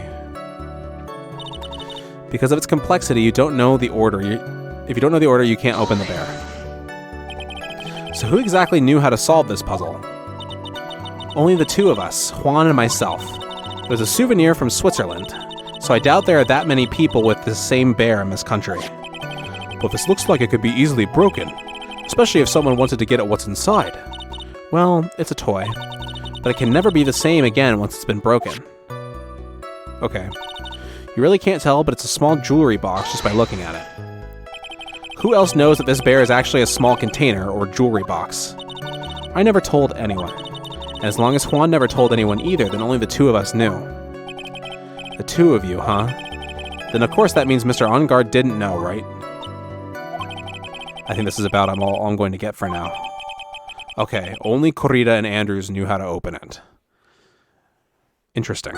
Because of its complexity, you don't know the order. If you don't know the order, you can't open the bear. So who exactly knew how to solve this puzzle? Only the two of us, Juan and myself. It was a souvenir from Switzerland, so I doubt there are that many people with the same bear in this country. But this looks like it could be easily broken, especially if someone wanted to get at what's inside. Well, it's a toy, but it can never be the same again once it's been broken. Okay. You really can't tell, but it's a small jewelry box just by looking at it. Who else knows that this bear is actually a small container or jewelry box? I never told anyone. And as long as Juan never told anyone either, then only the two of us knew. The two of you, huh? Then of course that means Mr. On Guard didn't know, right? I think this is about all I'm going to get for now. Okay, only Corrida and Andrews knew how to open it. Interesting.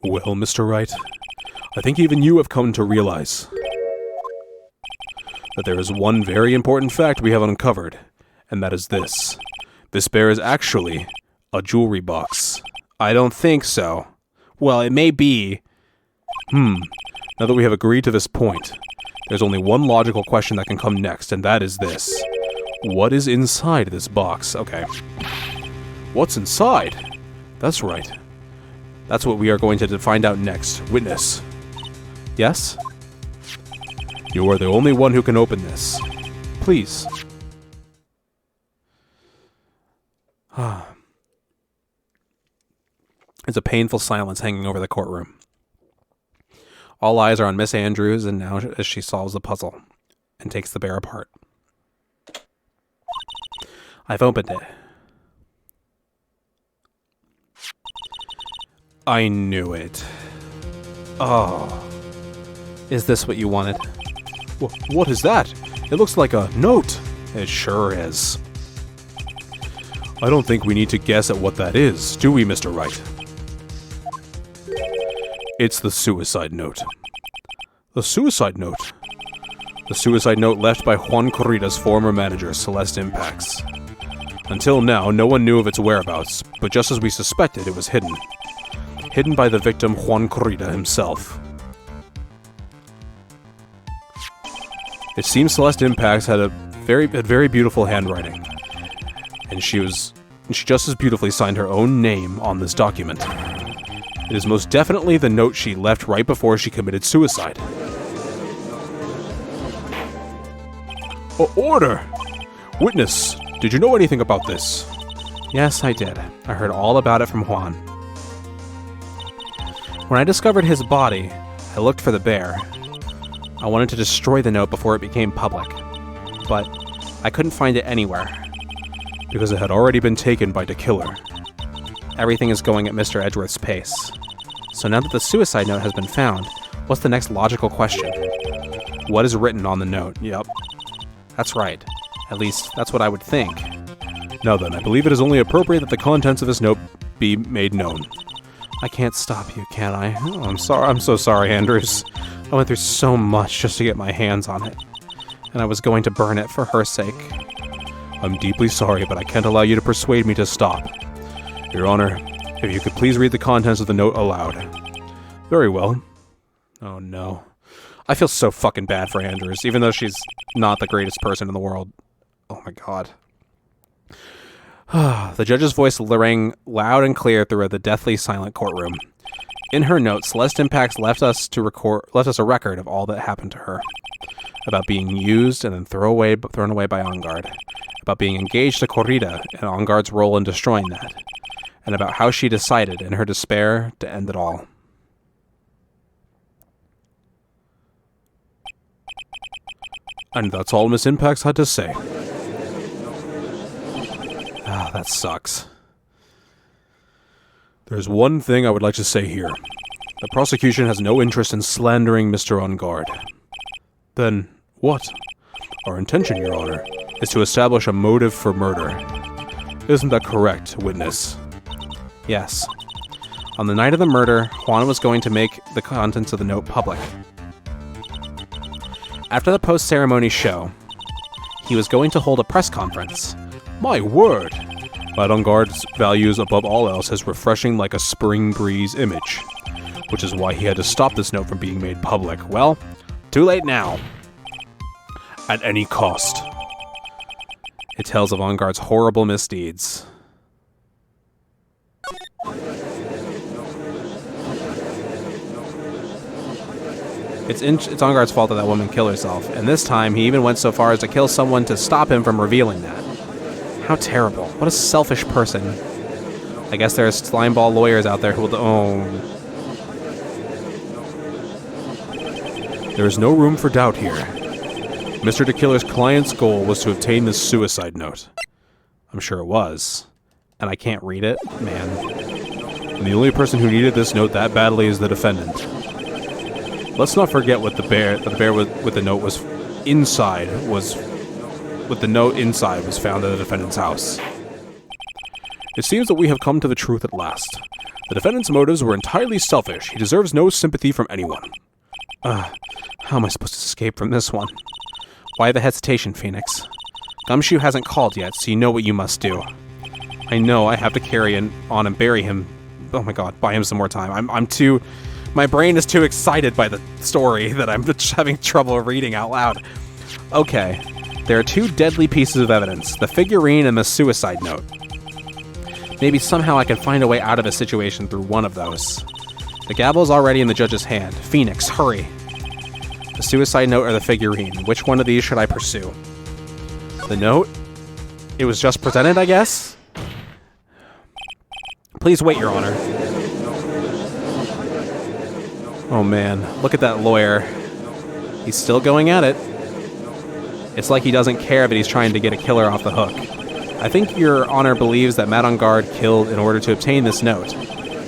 Well, Mr. Wright, I think even you have come to realize that there is one very important fact we have uncovered, and that is this. This bear is actually a jewelry box. I don't think so. Well, it may be. Now that we have agreed to this point, there's only one logical question that can come next, and that is this. What is inside this box? Okay. What's inside? That's right. That's what we are going to find out next. Witness. Yes? You are the only one who can open this. Please. It's a painful silence hanging over the courtroom. All eyes are on Miss Andrews, and now as she solves the puzzle and takes the bear apart. I've opened it. I knew it. Oh. Is this what you wanted? What is that? It looks like a note. It sure is. I don't think we need to guess at what that is, do we, Mr. Wright? It's the suicide note. The suicide note? The suicide note left by Juan Corrida's former manager, Celeste Impacts. Until now, no one knew of its whereabouts, but just as we suspected, it was hidden. Hidden by the victim Juan Corrida himself. It seems Celeste Impacts had very beautiful handwriting, and she just as beautifully signed her own name on this document. It is most definitely the note she left right before she committed suicide. Order! Witness, did you know anything about this? Yes, I did. I heard all about it from Juan. When I discovered his body, I looked for the bear. I wanted to destroy the note before it became public, but I couldn't find it anywhere, because it had already been taken by the killer. Everything is going at Mr. Edgeworth's pace. So now that the suicide note has been found, what's the next logical question? What is written on the note? Yep. That's right. At least, that's what I would think. Now then, I believe it is only appropriate that the contents of this note be made known. I can't stop you, can I? Oh, I'm sorry. I'm so sorry, Andrews. I went through so much just to get my hands on it. And I was going to burn it for her sake. I'm deeply sorry, but I can't allow you to persuade me to stop. Your Honor, if you could please read the contents of the note aloud. Very well. Oh no. I feel so fucking bad for Andrews, even though she's not the greatest person in the world. Oh my god. The judge's voice rang loud and clear through the deathly silent courtroom. In her note, Celeste Impacts left us a record of all that happened to her. About being used and then thrown away by Enguarde. About being engaged to Corrida and Enguarde's role in destroying that. And about how she decided, in her despair, to end it all. And that's all Miss Impacts had to say. Ah, that sucks. There's one thing I would like to say here. The prosecution has no interest in slandering Mr. Enguarde. Then, what? Our intention, Your Honor, is to establish a motive for murder. Isn't that correct, witness? Yes. On the night of the murder, Juan was going to make the contents of the note public. After the post-ceremony show, he was going to hold a press conference. My word! Enguarde's values above all else is refreshing like a spring breeze image, which is why he had to stop this note from being made public. Well, too late now. At any cost. It tells of Enguarde's horrible misdeeds. It's Enguarde's fault that woman killed herself, and this time he even went so far as to kill someone to stop him from revealing that. How terrible. What a selfish person. I guess there are slimeball lawyers out there who will... Oh. There is no room for doubt here. Mr. DeKiller's client's goal was to obtain this suicide note. I'm sure it was. And I can't read it? Man. And the only person who needed this note that badly is the defendant. Let's not forget what the bear with the note was inside was found at the defendant's house. It seems that we have come to the truth at last. The defendant's motives were entirely selfish. He deserves no sympathy from anyone. How am I supposed to escape from this one? Why the hesitation, Phoenix? Gumshoe hasn't called yet, so you know what you must do. I know I have to carry on and bury him. Oh my god, buy him some more time. My brain is too excited by the story that I'm having trouble reading out loud. Okay, there are two deadly pieces of evidence, the figurine and the suicide note. Maybe somehow I can find a way out of a situation through one of those. The gavel's already in the judge's hand. Phoenix, hurry. The suicide note or the figurine? Which one of these should I pursue? The note? It was just presented, I guess? Please wait, Your Honor. Oh man, look at that lawyer. He's still going at it. It's like he doesn't care that he's trying to get a killer off the hook. I think Your Honor believes that Matt Enguarde killed in order to obtain this note.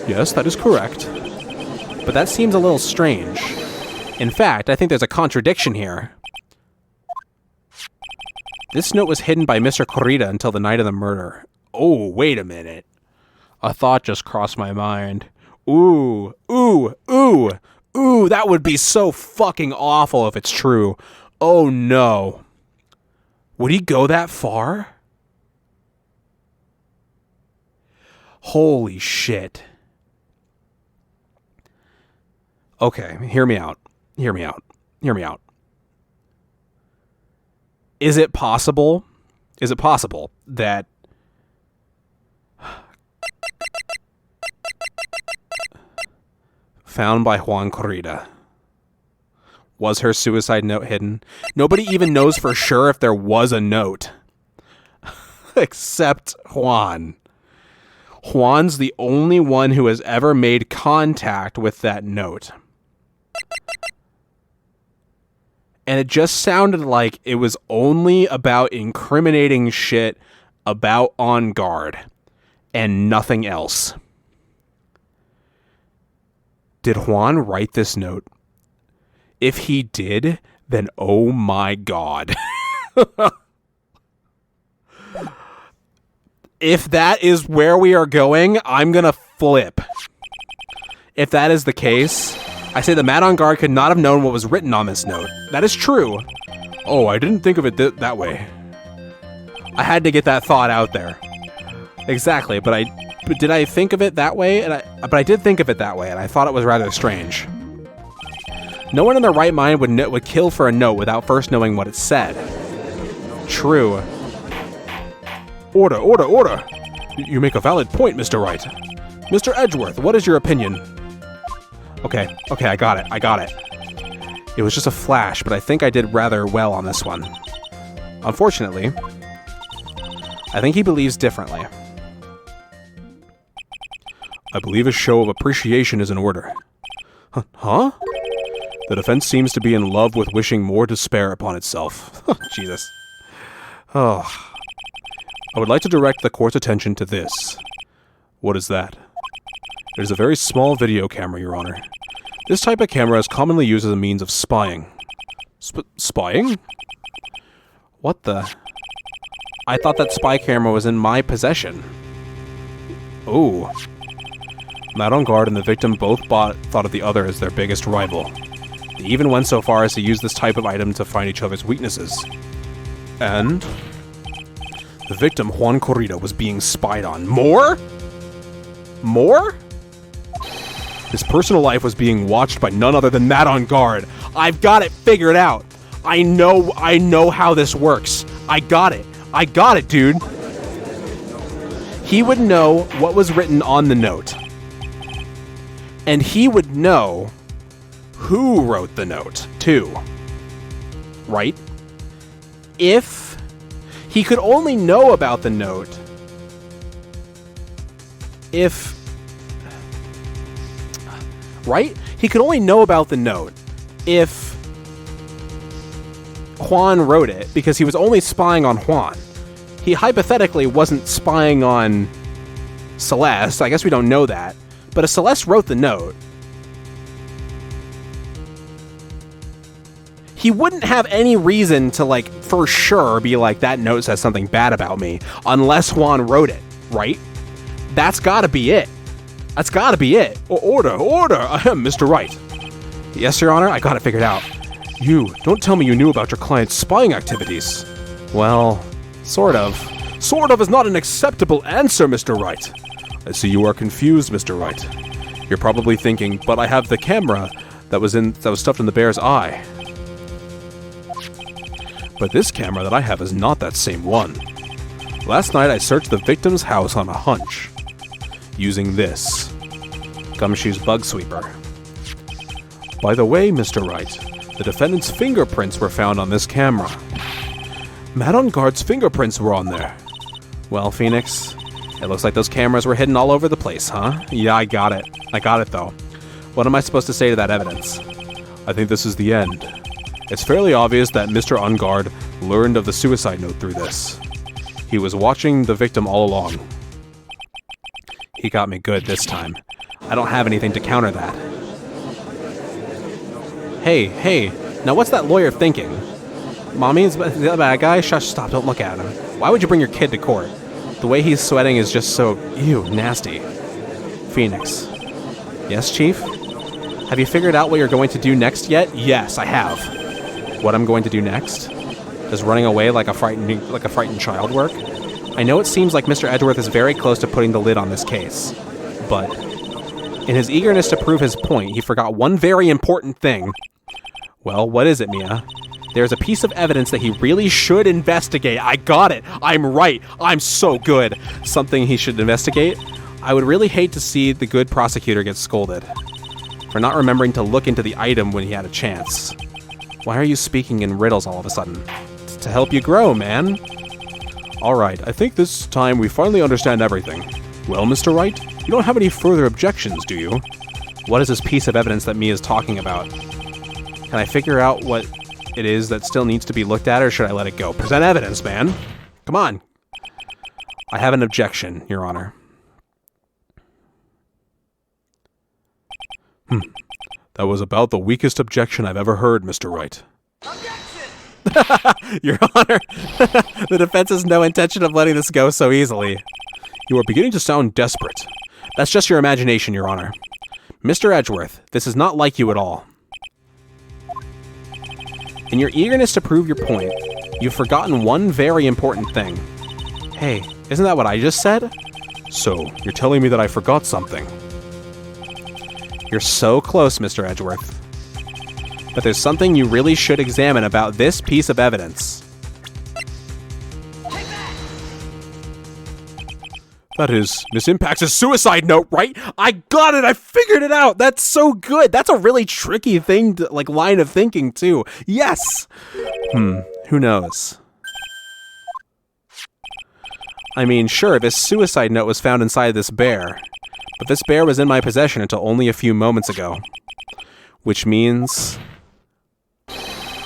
Yes, that is correct. But that seems a little strange. In fact, I think there's a contradiction here. This note was hidden by Mr. Corrida until the night of the murder. Oh, wait a minute. A thought just crossed my mind. Ooh, that would be so fucking awful if it's true. Oh no. Would he go that far? Holy shit. Okay, hear me out. Is it possible that found by Juan Corrida? Was her suicide note hidden? Nobody even knows for sure if there was a note. Except Juan. Juan's the only one who has ever made contact with that note. And it just sounded like it was only about incriminating shit about On Guard and nothing else. Did Juan write this note? If he did, then oh my God. If that is where we are going, I'm gonna flip. If that is the case, I say the man on guard could not have known what was written on this note. That is true. Oh, I didn't think of it that way. I had to get that thought out there. Exactly, but did I think of it that way? But I did think of it that way, and I thought it was rather strange. No one in their right mind would kill for a note without first knowing what it said. True. Order, order, order! You make a valid point, Mr. Wright. Mr. Edgeworth, what is your opinion? Okay, I got it. It was just a flash, but I think I did rather well on this one. Unfortunately, I think he believes differently. I believe a show of appreciation is in order. Huh? The defense seems to be in love with wishing more despair upon itself. Jesus. Oh. I would like to direct the court's attention to this. What is that? It is a very small video camera, Your Honor. This type of camera is commonly used as a means of spying. Spying? What the? I thought that spy camera was in my possession. Oh. Matt on guard and the victim both thought of the other as their biggest rival. They even went so far as to use this type of item to find each other's weaknesses. And the victim, Juan Corrida, was being spied on. More? His personal life was being watched by none other than Matt on guard. I've got it figured out. I know how this works. I got it, dude. He would know what was written on the note. And he would know who wrote the note, too. Right? If he could only know about the note right? He could only know about the note if Juan wrote it, because he was only spying on Juan. He hypothetically wasn't spying on Celeste. I guess we don't know that. But if Celeste wrote the note, he wouldn't have any reason to, for sure be like, that note says something bad about me, unless Juan wrote it, right? That's gotta be it. Order! I am Mr. Wright. Yes, Your Honor, I got it figured out. You, don't tell me you knew about your client's spying activities. Well, sort of. Sort of is not an acceptable answer, Mr. Wright. I see you are confused, Mr. Wright. You're probably thinking, but I have the camera that was stuffed in the bear's eye. But this camera that I have is not that same one. Last night I searched the victim's house on a hunch, using this Gumshoe's bug sweeper. By the way, Mr. Wright, the defendant's fingerprints were found on this camera. Matt on guard's fingerprints were on there. Well, Phoenix, it looks like those cameras were hidden all over the place, huh? Yeah, I got it though. What am I supposed to say to that evidence? I think this is the end. It's fairly obvious that Mr. On Guard learned of the suicide note through this. He was watching the victim all along. He got me good this time. I don't have anything to counter that. Hey, now what's that lawyer thinking? Mommy's the bad guy? Shush, stop, don't look at him. Why would you bring your kid to court? The way he's sweating is just so, nasty. Phoenix. Yes, Chief? Have you figured out what you're going to do next yet? Yes, I have. What I'm going to do next? Does running away like a frightened child work? I know it seems like Mr. Edgeworth is very close to putting the lid on this case, but in his eagerness to prove his point, he forgot one very important thing. Well, what is it, Mia? There's a piece of evidence that he really should investigate. I got it. I'm right. I'm so good. Something he should investigate? I would really hate to see the good prosecutor get scolded for not remembering to look into the item when he had a chance. Why are you speaking in riddles all of a sudden? To help you grow, man. All right, I think this time we finally understand everything. Well, Mr. Wright, you don't have any further objections, do you? What is this piece of evidence that Mia's talking about? Can I figure out what it is that still needs to be looked at, or should I let it go? Present evidence, man. Come on. I have an objection, Your Honor. That was about the weakest objection I've ever heard, Mr. Wright. Objection! Your Honor, the defense has no intention of letting this go so easily. You are beginning to sound desperate. That's just your imagination, Your Honor. Mr. Edgeworth, this is not like you at all. In your eagerness to prove your point, you've forgotten one very important thing. Hey, isn't that what I just said? So, you're telling me that I forgot something. You're so close, Mr. Edgeworth. But there's something you really should examine about this piece of evidence. That is Miss Impact's suicide note, right? I got it! I figured it out! That's so good! That's a really tricky thing, to, line of thinking, too. Yes! Who knows? I mean, sure, this suicide note was found inside this bear. But this bear was in my possession until only a few moments ago. Which means...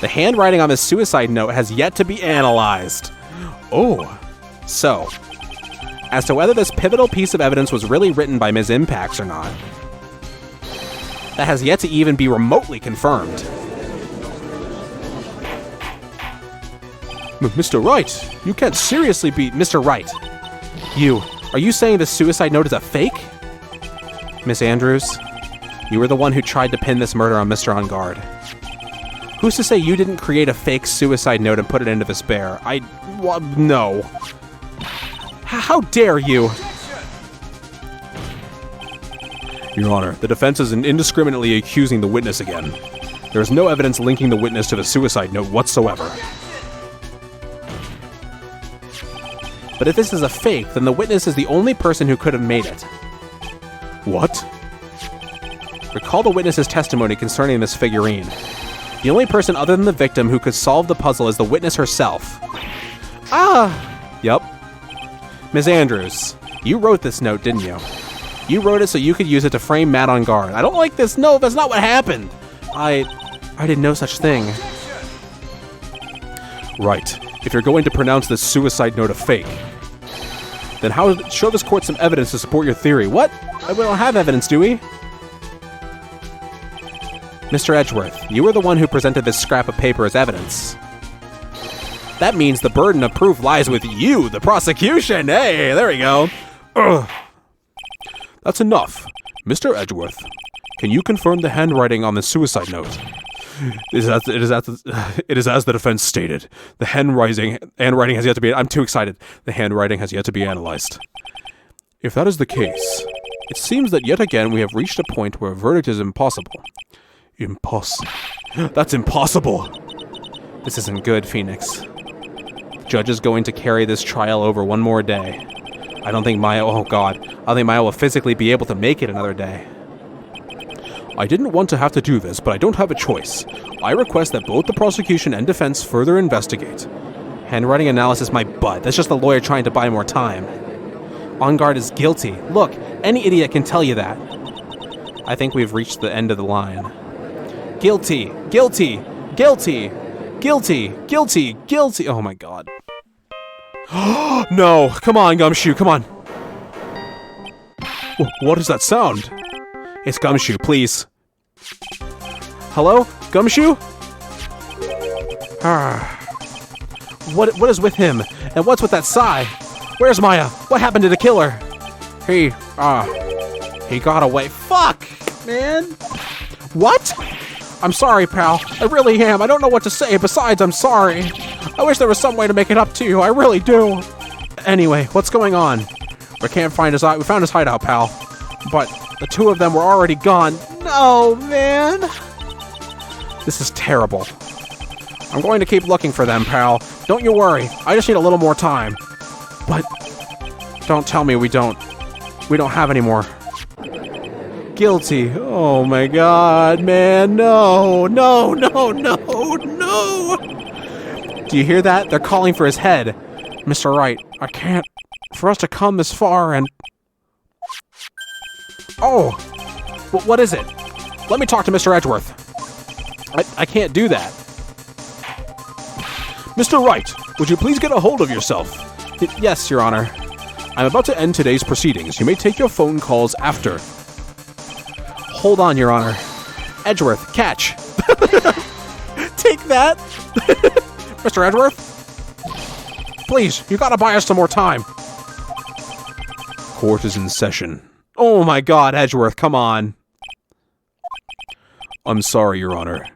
the handwriting on this suicide note has yet to be analyzed. Oh. So, as to whether this pivotal piece of evidence was really written by Ms. Impacts or not, that has yet to even be remotely confirmed. Mr. Wright, you can't seriously be... Mr. Wright, are you saying the suicide note is a fake? Miss Andrews, you were the one who tried to pin this murder on Mr. On Guard. Who's to say you didn't create a fake suicide note and put it into this bear? No. How dare you? Your Honor, the defense is indiscriminately accusing the witness again. There is no evidence linking the witness to the suicide note whatsoever. But if this is a fake, then the witness is the only person who could have made it. What? Recall the witness's testimony concerning this figurine. The only person other than the victim who could solve the puzzle is the witness herself. Yup. Ms. Andrews, you wrote this note, didn't you? You wrote it so you could use it to frame Matt on guard. I don't like this. No, that's not what happened. I did no such thing. Right. If you're going to pronounce this suicide note a fake, then show this court some evidence to support your theory. What? We don't have evidence, do we? Mr. Edgeworth, you were the one who presented this scrap of paper as evidence. That means the burden of proof lies with you, the prosecution. Hey, there we go. Ugh. That's enough. Mr. Edgeworth, can you confirm the handwriting on the suicide note? It is as the defense stated. The handwriting has yet to be... I'm too excited. The handwriting has yet to be analyzed. If that is the case, it seems that yet again we have reached a point where a verdict is impossible. That's impossible! This isn't good, Phoenix. The judge is going to carry this trial over one more day. I don't think Maya... Oh, God. I don't think Maya will physically be able to make it another day. I didn't want to have to do this, but I don't have a choice. I request that both the prosecution and defense further investigate. Handwriting analysis, my butt. That's just the lawyer trying to buy more time. On Guard is guilty. Look, any idiot can tell you that. I think we've reached the end of the line. Guilty. Guilty. Guilty. Guilty. Guilty. Guilty. Oh my God. No. Come on, Gumshoe. Come on. What is that sound? It's Gumshoe, please. Hello? Gumshoe? What is with him? And what's with that sigh? Where's Maya? What happened to the killer? He got away. Fuck, man. What? I'm sorry, pal. I really am. I don't know what to say. Besides, I'm sorry. I wish there was some way to make it up to you. I really do. Anyway, what's going on? We can't find his... We found his hideout, pal. But the two of them were already gone. No, man. This is terrible. I'm going to keep looking for them, pal. Don't you worry. I just need a little more time. But don't tell me we don't have any more. Guilty. Oh my god, man. No. No. Do you hear that? They're calling for his head. Mr. Wright, I can't. For us to come this far and... Oh! What is it? Let me talk to Mr. Edgeworth. I can't do that. Mr. Wright, would you please get a hold of yourself? Yes, Your Honor. I'm about to end today's proceedings. You may take your phone calls after. Hold on, Your Honor. Edgeworth, catch. Take that. Mr. Edgeworth? Please, you gotta buy us some more time. Court is in session. Oh my god, Edgeworth, come on. I'm sorry, Your Honor.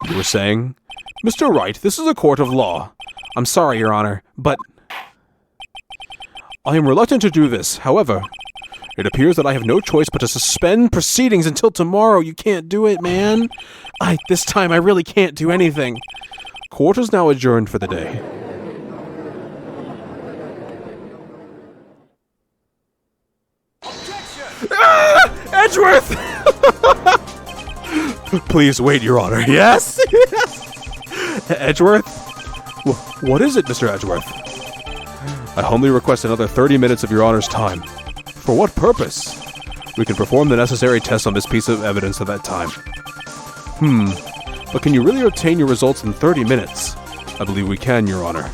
You were saying? Mr. Wright, this is a court of law. I'm sorry, Your Honor, but... I am reluctant to do this. However, it appears that I have no choice but to suspend proceedings until tomorrow. You can't do it, man. This time I really can't do anything. Court is now adjourned for the day. Edgeworth! Please wait, Your Honor. Yes? Edgeworth? What is it, Mr. Edgeworth? I humbly request another 30 minutes of Your Honor's time. For what purpose? We can perform the necessary tests on this piece of evidence at that time. But can you really obtain your results in 30 minutes? I believe we can, Your Honor.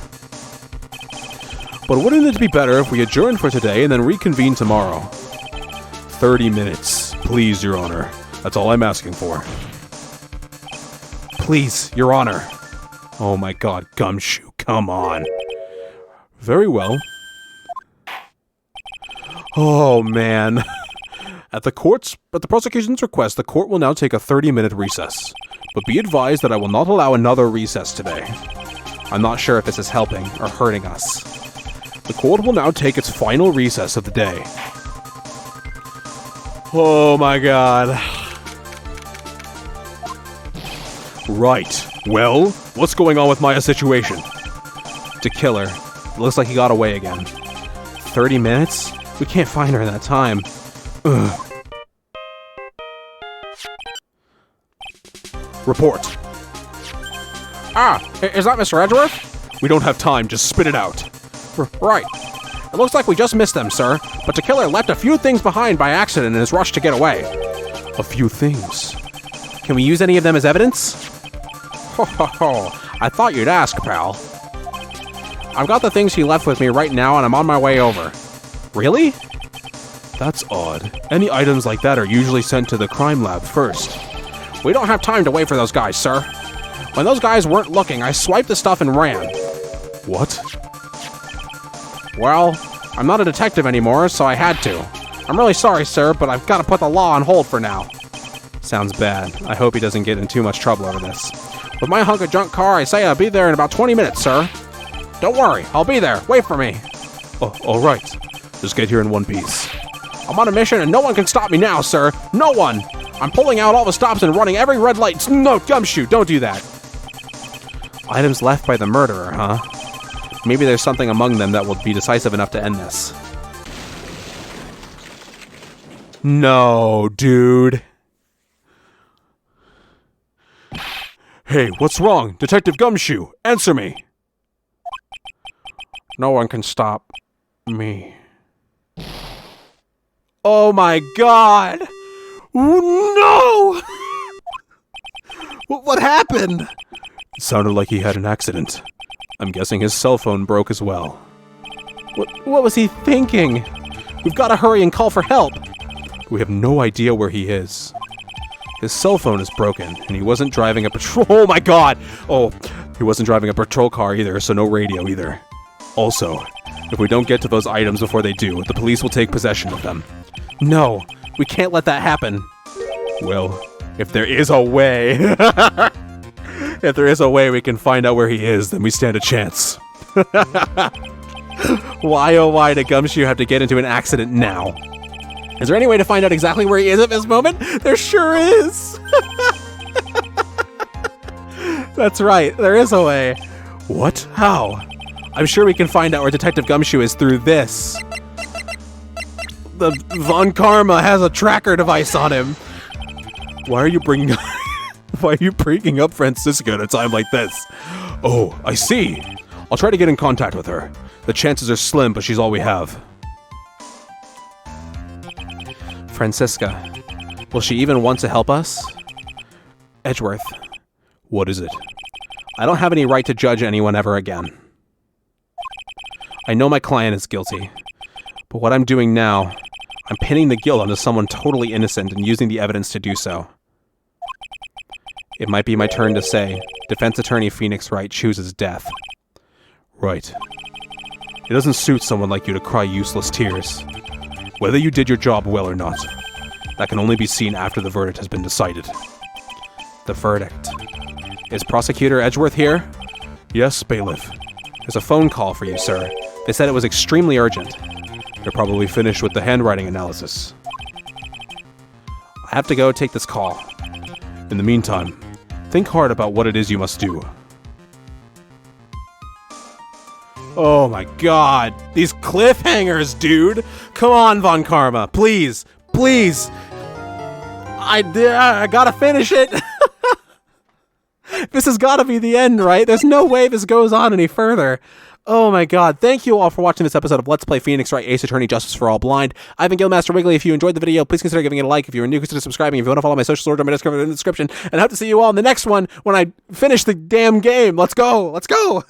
But wouldn't it be better if we adjourn for today and then reconvene tomorrow? 30 minutes. Please, Your Honor. That's all I'm asking for. Please, Your Honor. Oh my god, Gumshoe, come on. Very well. Oh, man. At the prosecution's request, the court will now take a 30-minute recess. But be advised that I will not allow another recess today. I'm not sure if this is helping or hurting us. The court will now take its final recess of the day. Oh my god. Right. Well, what's going on with Maya's situation? To kill her. Looks like he got away again. 30 minutes? We can't find her in that time. Ugh. Report. Is that Mr. Edgeworth? We don't have time, just spit it out. Right. It looks like we just missed them, sir. But the killer left a few things behind by accident in his rush to get away. A few things? Can we use any of them as evidence? Ho ho ho. I thought you'd ask, pal. I've got the things he left with me right now and I'm on my way over. Really? That's odd. Any items like that are usually sent to the crime lab first. We don't have time to wait for those guys, sir. When those guys weren't looking, I swiped the stuff and ran. What? Well, I'm not a detective anymore, so I had to. I'm really sorry, sir, but I've got to put the law on hold for now. Sounds bad. I hope he doesn't get in too much trouble over this. With my hunk of junk car, I say I'll be there in about 20 minutes, sir. Don't worry, I'll be there. Wait for me. Oh, all right. Just get here in one piece. I'm on a mission and no one can stop me now, sir. No one. I'm pulling out all the stops and running every red light. No, Gumshoe, don't do that. Items left by the murderer, huh? Maybe there's something among them that will be decisive enough to end this. No, dude. Hey, what's wrong? Detective Gumshoe, answer me. No one can stop me. Oh my god! No! What happened? It sounded like he had an accident. I'm guessing his cell phone broke as well. What was he thinking? We've got to hurry and call for help. We have no idea where he is. His cell phone is broken, and he wasn't driving a patrol- Oh my god! Oh, he wasn't driving a patrol car either, so no radio either. Also, if we don't get to those items before they do, the police will take possession of them. No, we can't let that happen. Well, if there is a way... if there is a way we can find out where he is, then we stand a chance. Why oh why did Gumshoe have to get into an accident now? Is there any way to find out exactly where he is at this moment? There sure is! That's right, there is a way. What? How? I'm sure we can find out where Detective Gumshoe is through this. The Von Karma has a tracker device on him. Why are you bringing up Francisca at a time like this? Oh, I see. I'll try to get in contact with her. The chances are slim, but she's all we have. Francisca. Will she even want to help us? Edgeworth. What is it? I don't have any right to judge anyone ever again. I know my client is guilty, but what I'm doing now, I'm pinning the guilt onto someone totally innocent and using the evidence to do so. It might be my turn to say, Defense Attorney Phoenix Wright chooses death. Right. It doesn't suit someone like you to cry useless tears. Whether you did your job well or not, that can only be seen after the verdict has been decided. The verdict. Is Prosecutor Edgeworth here? Yes, bailiff. There's a phone call for you, sir. They said it was extremely urgent. They're probably finished with the handwriting analysis. I have to go take this call. In the meantime, think hard about what it is you must do. Oh my god. These cliffhangers, dude. Come on, Von Karma. Please. Please. I gotta finish it. This has gotta be the end, right? There's no way this goes on any further. Oh my god. Thank you all for watching this episode of Let's Play Phoenix Wright Ace Attorney Justice for All Blind. I've been Guildmaster Wiggly. If you enjoyed the video, please consider giving it a like. If you're new, consider subscribing. If you want to follow my social storage, I'm going to in the description. And I hope to see you all in the next one when I finish the damn game. Let's go. Let's go.